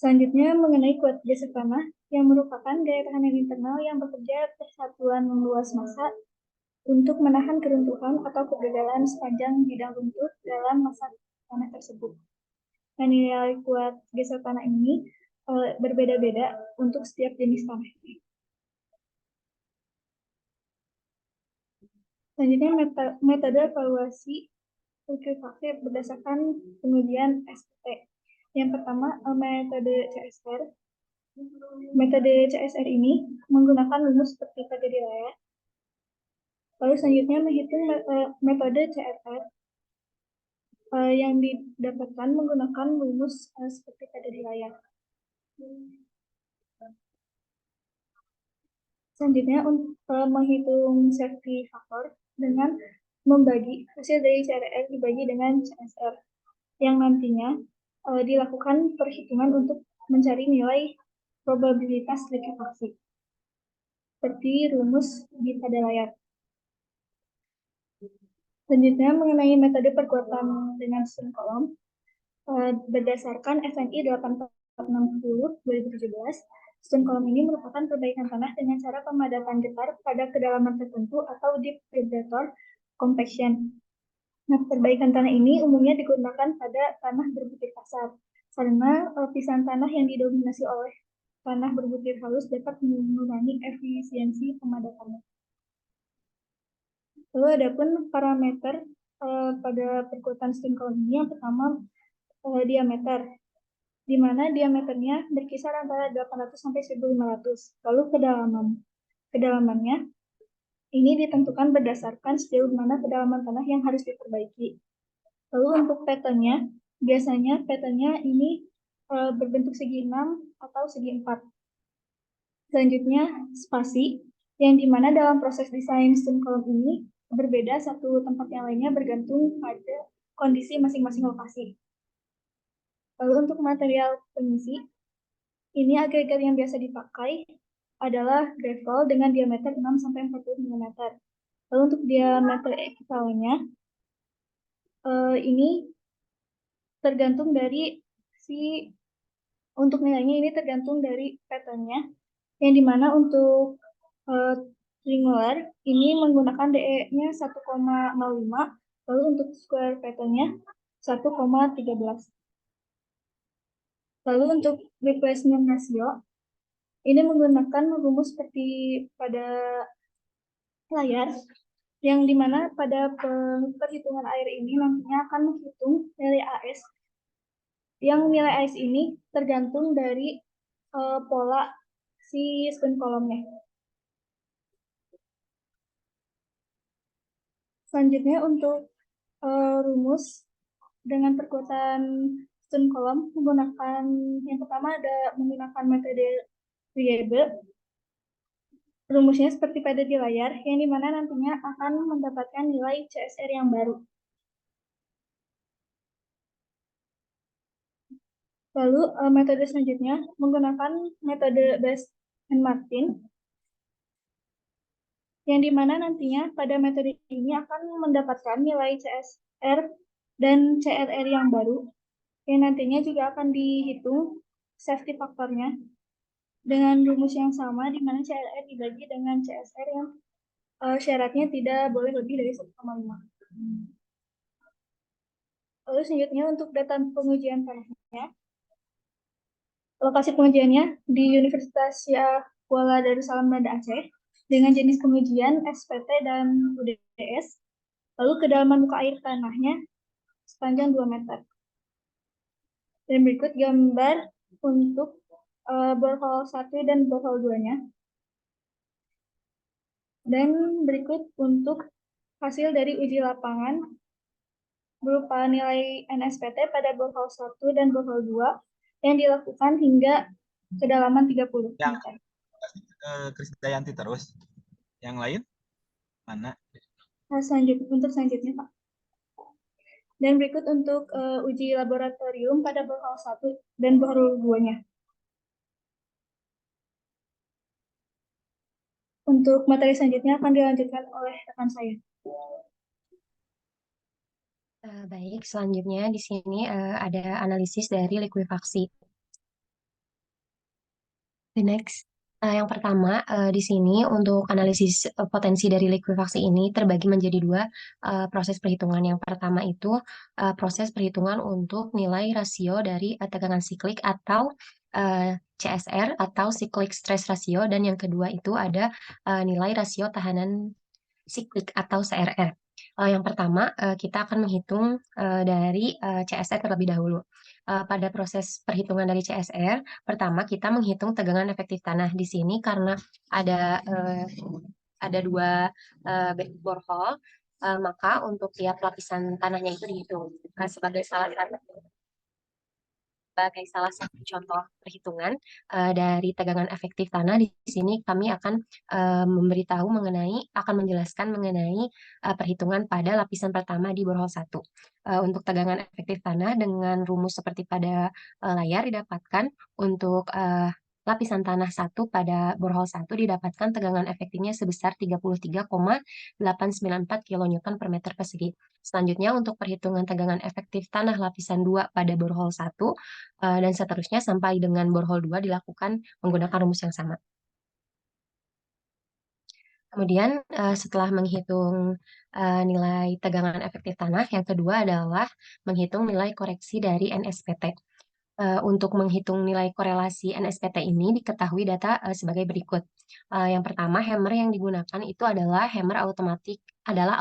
Selanjutnya mengenai kuat geser tanah yang merupakan gaya tahanan internal yang bekerja persatuan luas massa untuk menahan keruntuhan atau kegagalan sepanjang bidang runtuh dalam massa tanah tersebut. Dan nilai kuat geser tanah ini berbeda-beda untuk setiap jenis tanah. Selanjutnya metode evaluasi likuifaksi berdasarkan pengujian SPT. Yang pertama metode CSR. Metode CSR ini menggunakan rumus seperti pada di layar. Lalu selanjutnya menghitung metode CSR yang didapatkan menggunakan rumus seperti pada di layar. Selanjutnya menghitung safety factor dengan membagi hasil dari CSR dibagi dengan CSR yang nantinya dilakukan perhitungan untuk mencari nilai probabilitas likuifaksi seperti rumus di pada layar. Selanjutnya mengenai metode perkuatan dengan sistem kolom berdasarkan FNI 8460/2017, sistem kolom ini merupakan perbaikan tanah dengan cara pemadatan getar pada kedalaman tertentu atau deep predator compaction. Nah, perbaikan tanah ini umumnya digunakan pada tanah berbukit kasar karena lapisan tanah yang didominasi oleh tanah berbutir halus dapat mengurangi efisiensi pemadatannya. Lalu ada pun parameter pada perkuatan stone column ini, yang pertama diameter, di mana diameternya berkisar antara 800 sampai 1500. Lalu kedalamannya ini ditentukan berdasarkan sejauh mana kedalaman tanah yang harus diperbaiki. Lalu untuk patternnya, biasanya patternnya ini berbentuk segi 6 atau segi 4. Selanjutnya spasi, yang dimana dalam proses desain stone column ini berbeda satu tempat yang lainnya bergantung pada kondisi masing-masing lokasi. Lalu untuk material pengisi, ini agregat yang biasa dipakai adalah gravel dengan diameter 6-40 mm. Lalu untuk diameter ekvivalennya, ini tergantung dari untuk nilainya ini tergantung dari patternnya, yang dimana untuk triangular ini menggunakan DE-nya 1,05, lalu untuk square patternnya 1,13. Lalu untuk replacement ratio, ini menggunakan rumus seperti pada layar, yang dimana pada perhitungan air ini nantinya akan menghitung nilai AS, yang nilai AS ini tergantung dari pola si stone column-nya. Selanjutnya untuk rumus dengan perkuatan stone column menggunakan, yang pertama ada menggunakan metode Rieber. Rumusnya seperti pada di layar, yang dimana nantinya akan mendapatkan nilai CSR yang baru. Lalu metode selanjutnya menggunakan metode Best and Martin, yang dimana nantinya pada metode ini akan mendapatkan nilai CSR dan CRR yang baru, yang nantinya juga akan dihitung safety faktornya dengan rumus yang sama, di mana CRR dibagi dengan CSR yang syaratnya tidak boleh lebih dari 1,5. Lalu selanjutnya untuk data pengujian tanahnya, lokasi pengujiannya di Universitas Syah Kuala Darussalam Banda Aceh dengan jenis pengujian SPT dan UDS. Lalu kedalaman muka air tanahnya sepanjang 2 meter. Dan berikut gambar untuk borehole 1 dan borehole 2-nya. Dan berikut untuk hasil dari uji lapangan berupa nilai NSPT pada borehole 1 dan borehole 2 yang dilakukan hingga kedalaman 30 meter. Krisdayanti terus. Yang lain mana? Untuk selanjutnya, Pak. Dan berikut untuk uji laboratorium pada borehole 1 dan borehole 2-nya. Untuk materi selanjutnya akan dilanjutkan oleh rekan saya. Baik, selanjutnya di sini ada analisis dari likuifaksi. The next. Yang pertama, di sini untuk analisis potensi dari likuifaksi ini terbagi menjadi 2 proses perhitungan. Yang pertama itu proses perhitungan untuk nilai rasio dari tegangan siklik atau CSR atau cyclic stress ratio, dan yang kedua itu ada nilai rasio tahanan siklik atau CRR. Yang pertama, kita akan menghitung dari CSR terlebih dahulu. Pada proses perhitungan dari CSR, pertama kita menghitung tegangan efektif tanah. Di sini karena ada 2 borehole, maka untuk tiap lapisan tanahnya itu dihitung sebagai salah satu contoh perhitungan dari tegangan efektif tanah. Di sini kami akan menjelaskan mengenai perhitungan pada lapisan pertama di borehole 1. Untuk tegangan efektif tanah dengan rumus seperti pada layar didapatkan untuk lapisan tanah 1 pada borehole 1 didapatkan tegangan efektifnya sebesar 33,894 kN per meter persegi. Selanjutnya untuk perhitungan tegangan efektif tanah lapisan 2 pada borehole 1 dan seterusnya sampai dengan borehole 2 dilakukan menggunakan rumus yang sama. Kemudian setelah menghitung nilai tegangan efektif tanah, yang kedua adalah menghitung nilai koreksi dari NSPT. Untuk menghitung nilai korelasi NSPT ini diketahui data sebagai berikut. Yang pertama, hammer yang digunakan itu adalah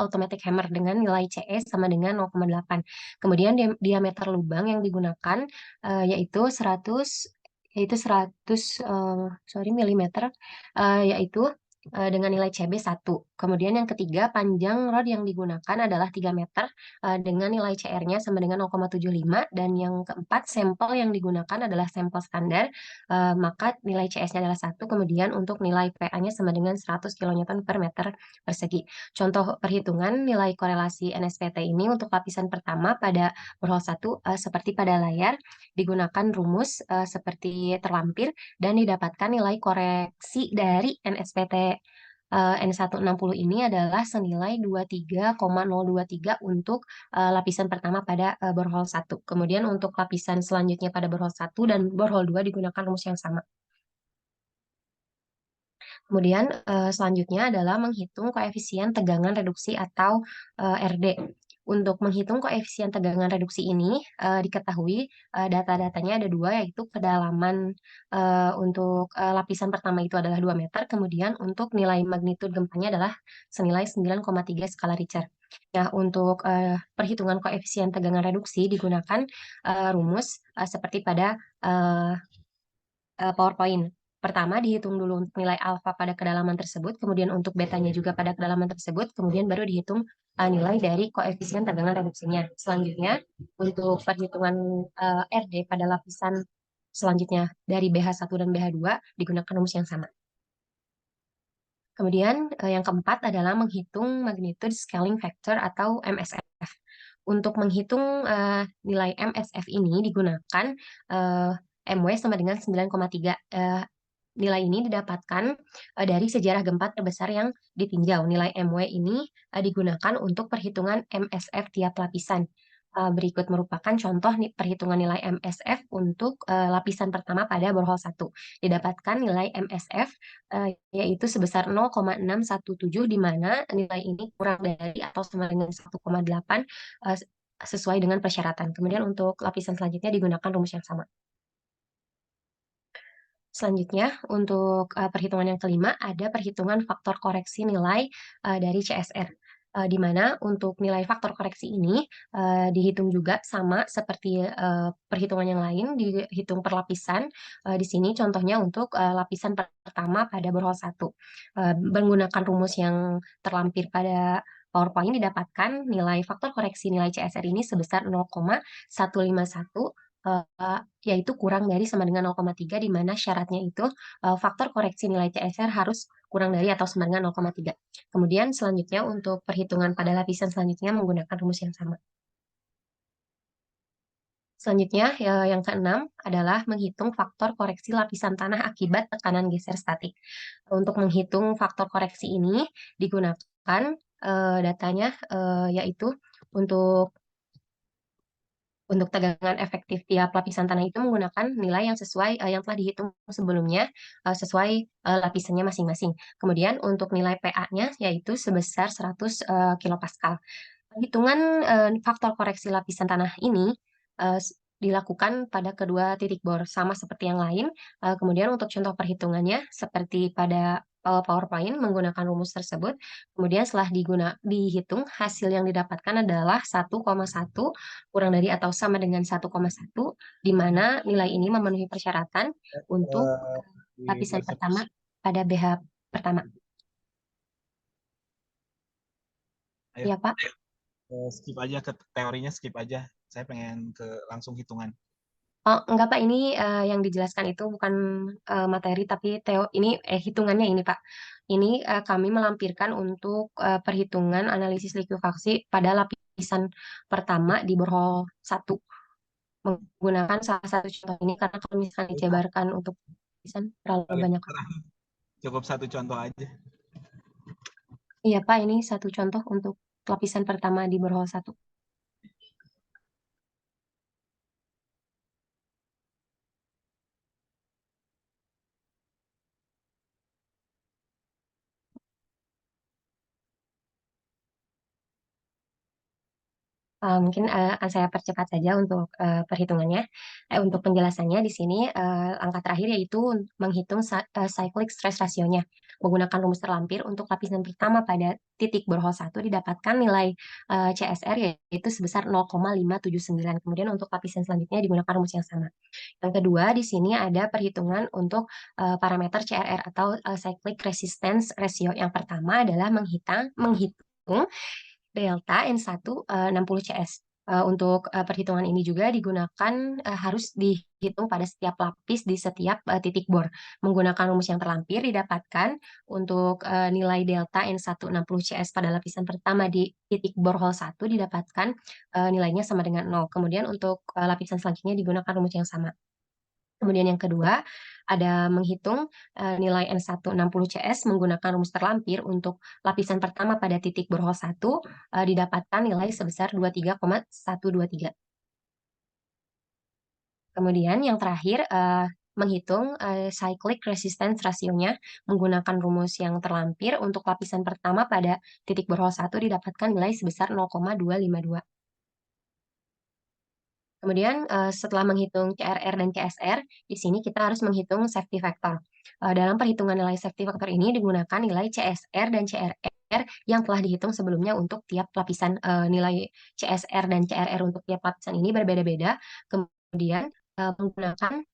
automatic hammer dengan nilai CE sama dengan 0,8. Kemudian diameter lubang yang digunakan yaitu 100 milimeter, yaitu dengan nilai CB 1. Kemudian yang ketiga, panjang rod yang digunakan adalah 3 meter dengan nilai CR-nya sama dengan 0,75. Dan yang keempat, sampel yang digunakan adalah sampel standar, maka nilai CS-nya adalah 1. Kemudian untuk nilai PA-nya sama dengan 100 kN per meter persegi. Contoh perhitungan nilai korelasi NSPT ini untuk lapisan pertama pada borehole 1 seperti pada layar, digunakan rumus seperti terlampir dan didapatkan nilai koreksi dari NSPT N160 ini adalah senilai 23,023 untuk lapisan pertama pada borehole 1. Kemudian untuk lapisan selanjutnya pada borehole 1 dan borehole 2 digunakan rumus yang sama. Kemudian selanjutnya adalah menghitung koefisien tegangan reduksi atau RD. Untuk menghitung koefisien tegangan reduksi ini diketahui data-datanya ada dua, yaitu kedalaman untuk lapisan pertama itu adalah 2 meter, kemudian untuk nilai magnitud gempanya adalah senilai 9,3 skala Richter. Nah, untuk perhitungan koefisien tegangan reduksi digunakan rumus seperti pada PowerPoint. Pertama, dihitung dulu untuk nilai alfa pada kedalaman tersebut, kemudian untuk betanya juga pada kedalaman tersebut, kemudian baru dihitung nilai dari koefisien tegangan reduksinya. Selanjutnya, untuk perhitungan RD pada lapisan selanjutnya dari BH1 dan BH2 digunakan rumus yang sama. Kemudian yang keempat adalah menghitung magnitude scaling factor atau MSF. Untuk menghitung nilai MSF ini digunakan MW sama dengan 9,3. Nilai ini didapatkan dari sejarah gempa terbesar yang ditinjau. Nilai MW ini digunakan untuk perhitungan MSF tiap lapisan. Berikut merupakan contoh perhitungan nilai MSF untuk lapisan pertama pada borehole 1. Didapatkan nilai MSF yaitu sebesar 0,617, di mana nilai ini kurang dari atau sama dengan 1,8 sesuai dengan persyaratan. Kemudian untuk lapisan selanjutnya digunakan rumus yang sama. Selanjutnya, untuk perhitungan yang kelima, ada perhitungan faktor koreksi nilai dari CSR. Di mana untuk nilai faktor koreksi ini dihitung juga sama seperti perhitungan yang lain, dihitung per lapisan. Di sini contohnya untuk lapisan pertama pada borehole 1. Menggunakan rumus yang terlampir pada PowerPoint didapatkan nilai faktor koreksi nilai CSR ini sebesar 0,151, yaitu kurang dari sama dengan 0,3, di mana syaratnya itu faktor koreksi nilai CSR harus kurang dari atau sama dengan 0,3. Kemudian selanjutnya untuk perhitungan pada lapisan selanjutnya menggunakan rumus yang sama. Selanjutnya, yang keenam adalah menghitung faktor koreksi lapisan tanah akibat tekanan geser statik. Untuk menghitung faktor koreksi ini digunakan datanya yaitu untuk tegangan efektif tiap lapisan tanah itu menggunakan nilai yang sesuai yang telah dihitung sebelumnya sesuai lapisannya masing-masing. Kemudian untuk nilai PA-nya yaitu sebesar 100 kilopascal. Hitungan faktor koreksi lapisan tanah ini dilakukan pada kedua titik bor sama seperti yang lain. Kemudian untuk contoh perhitungannya seperti pada PowerPoint menggunakan rumus tersebut. Kemudian setelah dihitung, hasil yang didapatkan adalah 1,1 kurang dari atau sama dengan 1,1, di mana nilai ini memenuhi persyaratan untuk lapisan pertama pada BH pertama. Ayo. Ya, Pak. Skip aja ke teorinya, skip aja. Saya pengen ke langsung hitungan. Oh, enggak, Pak. Ini yang dijelaskan itu bukan materi, tapi ini hitungannya ini, Pak. Ini kami melampirkan untuk perhitungan analisis likuifaksi pada lapisan pertama di borehole 1. Menggunakan salah satu contoh ini, karena kalau misalnya dijabarkan untuk lapisan terlalu banyak. Cukup satu contoh aja. Iya, Pak. Ini satu contoh untuk lapisan pertama di borehole 1. Mungkin akan saya percepat saja untuk perhitungannya. Untuk penjelasannya di sini angka terakhir yaitu menghitung cyclic stress ratio-nya. Menggunakan rumus terlampir untuk lapisan pertama pada titik borehole 1 didapatkan nilai CSR yaitu sebesar 0,579. Kemudian untuk lapisan selanjutnya digunakan rumus yang sama. Yang kedua di sini ada perhitungan untuk parameter CRR atau cyclic resistance ratio. Yang pertama adalah menghitung delta N1 60 CS. Untuk perhitungan ini juga digunakan harus dihitung pada setiap lapis di setiap titik bor. Menggunakan rumus yang terlampir didapatkan untuk nilai delta N1 60 CS pada lapisan pertama di titik borehole 1 didapatkan nilainya sama dengan 0. Kemudian untuk lapisan selanjutnya digunakan rumus yang sama. Kemudian yang kedua, ada menghitung nilai N1 60 CS menggunakan rumus terlampir untuk lapisan pertama pada titik borehole 1 didapatkan nilai sebesar 23,123. Kemudian yang terakhir, menghitung cyclic resistance ratio-nya menggunakan rumus yang terlampir untuk lapisan pertama pada titik borehole 1 didapatkan nilai sebesar 0,252. Kemudian setelah menghitung CRR dan CSR, di sini kita harus menghitung safety factor. Dalam perhitungan nilai safety factor ini digunakan nilai CSR dan CRR yang telah dihitung sebelumnya untuk tiap lapisan. Nilai CSR dan CRR untuk tiap lapisan ini berbeda-beda. Kemudian menggunakan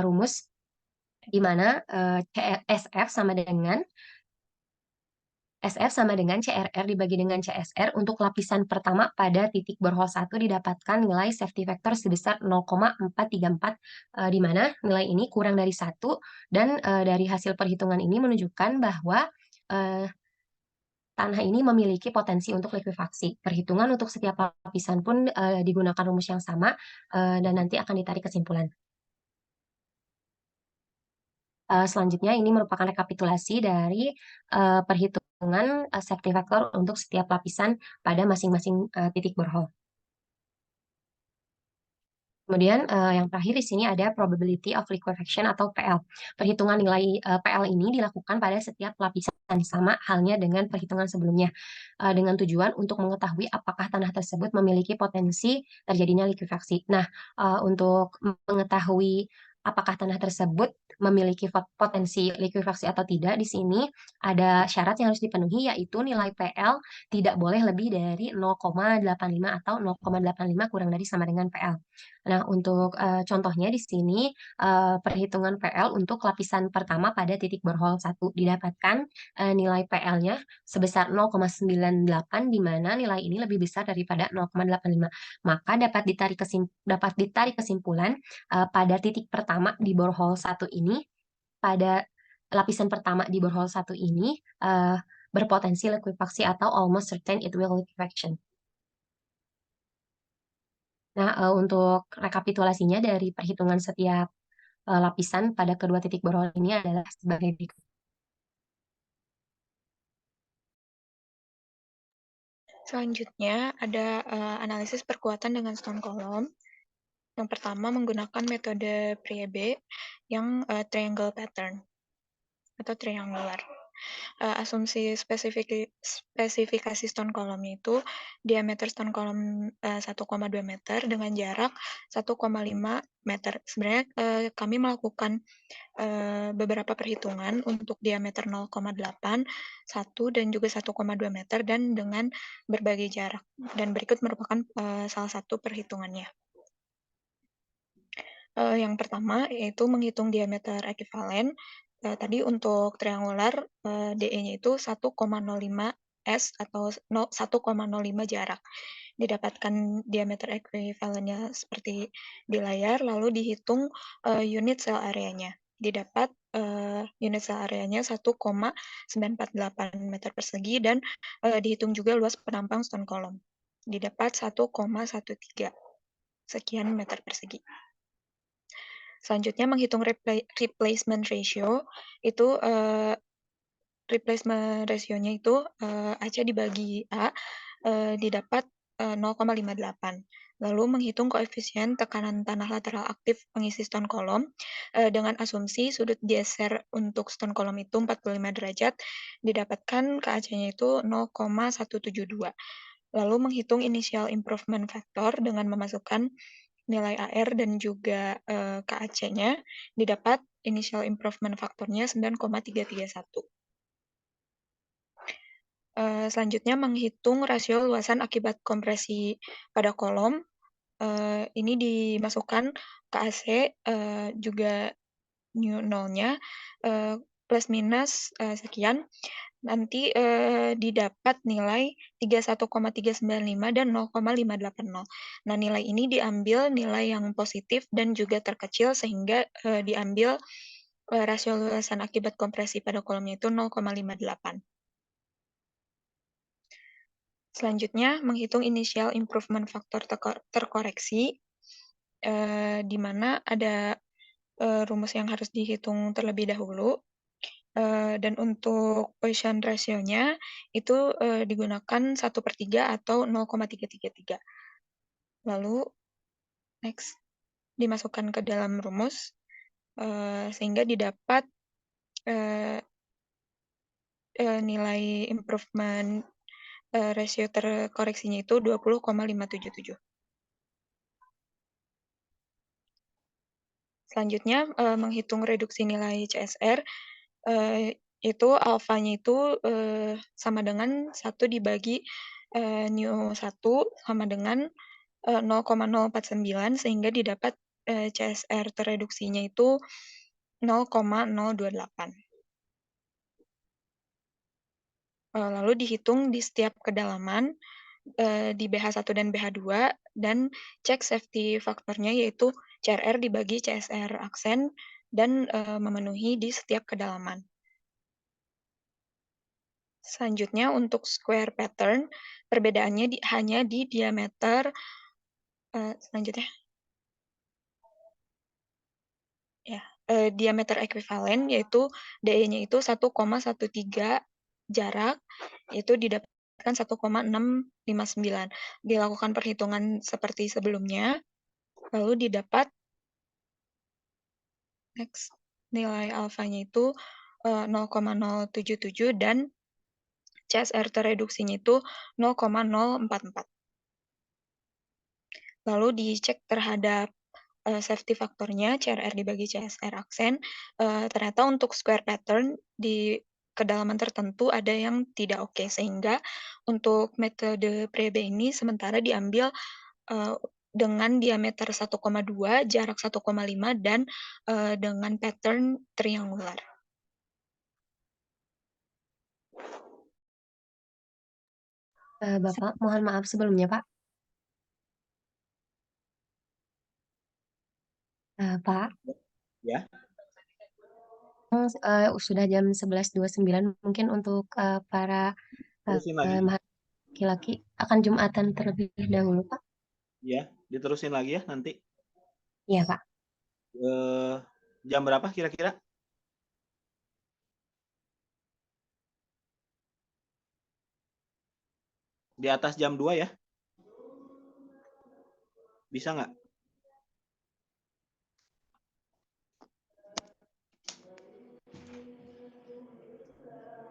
rumus di mana SF sama dengan CRR dibagi dengan CSR untuk lapisan pertama pada titik borehole 1 didapatkan nilai safety factor sebesar 0,434, di mana nilai ini kurang dari 1 dan dari hasil perhitungan ini menunjukkan bahwa tanah ini memiliki potensi untuk likuifaksi. Perhitungan untuk setiap lapisan pun digunakan rumus yang sama dan nanti akan ditarik kesimpulan. Selanjutnya ini merupakan rekapitulasi dari perhitungan safety factor untuk setiap lapisan pada masing-masing titik borehole. Kemudian yang terakhir di sini ada probability of liquefaction atau PL. Perhitungan nilai PL ini dilakukan pada setiap lapisan, sama halnya dengan perhitungan sebelumnya, dengan tujuan untuk mengetahui apakah tanah tersebut memiliki potensi terjadinya likuifaksi. Nah, untuk mengetahui apakah tanah tersebut memiliki potensi likuifaksi atau tidak, di sini ada syarat yang harus dipenuhi, yaitu nilai PL tidak boleh lebih dari 0,85 atau 0,85 kurang dari sama dengan PL. Nah, untuk contohnya di sini perhitungan PL untuk lapisan pertama pada titik borehole 1 didapatkan nilai PL-nya sebesar 0,98, di mana nilai ini lebih besar daripada 0,85. Maka dapat ditarik kesimpulan pada titik pertama di borehole 1 ini, pada lapisan pertama di borehole 1 ini berpotensi likuifaksi atau almost certain it will liquefaction. Nah, untuk rekapitulasinya dari perhitungan setiap lapisan pada kedua titik borehole ini adalah sebagai berikut. Selanjutnya ada analisis perkuatan dengan stone column. Yang pertama menggunakan metode Priebe yang triangle pattern atau triangular. Asumsi spesifikasi stone column itu diameter stone column 1,2 meter dengan jarak 1,5 meter. Sebenarnya kami melakukan beberapa perhitungan untuk diameter 0,8, 1 dan juga 1,2 meter dan dengan berbagai jarak. Dan berikut merupakan salah satu perhitungannya. Yang pertama yaitu menghitung diameter ekivalen. Tadi untuk triangular DE-nya itu 1,05 S atau 1,05 jarak. Didapatkan diameter ekuivalennya seperti di layar, lalu dihitung unit sel areanya. Didapat unit sel areanya 1,948 meter persegi dan dihitung juga luas penampang stone column. Didapat 1,13 sekian meter persegi. Selanjutnya menghitung replacement ratio, itu replacement ratio-nya itu AC dibagi A didapat 0,58. Lalu menghitung koefisien tekanan tanah lateral aktif pengisi stone column dengan asumsi sudut geser untuk stone column itu 45 derajat, didapatkan KAC-nya itu 0,172. Lalu menghitung initial improvement factor dengan memasukkan nilai AR dan juga KAC-nya, didapat initial improvement factornya 9,331. Selanjutnya menghitung rasio luasan akibat kompresi pada kolom. Ini dimasukkan KAC juga new nolnya plus minus sekian. Nanti didapat nilai 31,395 dan 0,580. Nah, nilai ini diambil nilai yang positif dan juga terkecil sehingga diambil rasio luasan akibat kompresi pada kolomnya itu 0,58. Selanjutnya, menghitung initial improvement factor terkoreksi, di mana ada rumus yang harus dihitung terlebih dahulu. Dan untuk Poisson ratio-nya itu digunakan 1/3 atau 0,333. Lalu, next, dimasukkan ke dalam rumus, sehingga didapat nilai improvement ratio terkoreksinya itu 20,577. Selanjutnya, menghitung reduksi nilai CSR, itu alfanya itu sama dengan 1 dibagi nu 1 sama dengan 0,049 sehingga didapat CSR terreduksinya itu 0,028. Lalu dihitung di setiap kedalaman di BH1 dan BH2 dan cek safety faktornya yaitu CRR dibagi CSR aksen dan memenuhi di setiap kedalaman. Selanjutnya untuk square pattern, perbedaannya hanya di diameter. Selanjutnya, ya, diameter ekuivalen yaitu DE-nya itu 1,13 jarak, itu didapatkan 1,659. Dilakukan perhitungan seperti sebelumnya, lalu didapat next nilai alfanya itu 0,077 dan CSR terreduksinya itu 0,044. Lalu dicek terhadap safety faktornya, CRR dibagi CSR aksen, ternyata untuk square pattern di kedalaman tertentu ada yang tidak oke, sehingga untuk metode Priebe ini sementara diambil dengan diameter 1,2, jarak 1,5, dan dengan pattern triangular. Bapak, mohon maaf sebelumnya, Pak. Pak, Ya. Sudah jam 11.29, mungkin untuk para Terusin lagi. laki-laki akan Jumatan terlebih dahulu, Pak. Ya, diterusin lagi ya nanti. Iya, Pak. Jam berapa kira-kira? Di atas jam 2 ya? Bisa nggak?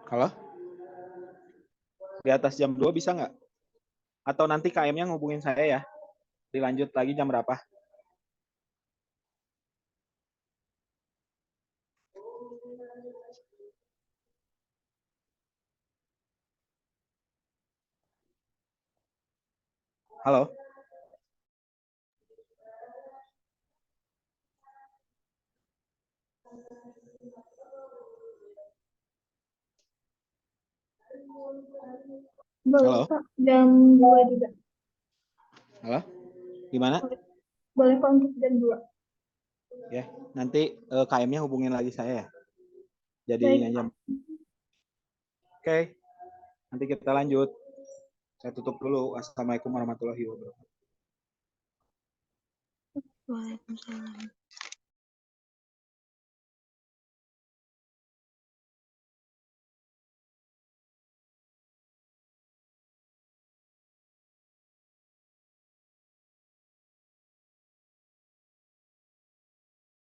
Halo? Di atas jam 2 bisa nggak? Atau nanti KM-nya ngubungin saya ya? Dilanjut lagi jam berapa? Halo? Boleh, Halo? Pak. Jam 2 juga. Halo? Gimana? Boleh, Pak, untuk jam 2. Ya, nanti KM-nya hubungin lagi saya ya. Jadinya jam. Oke. Nanti kita lanjut. Saya tutup dulu. Assalamualaikum warahmatullahi wabarakatuh. Waalaikumsalam.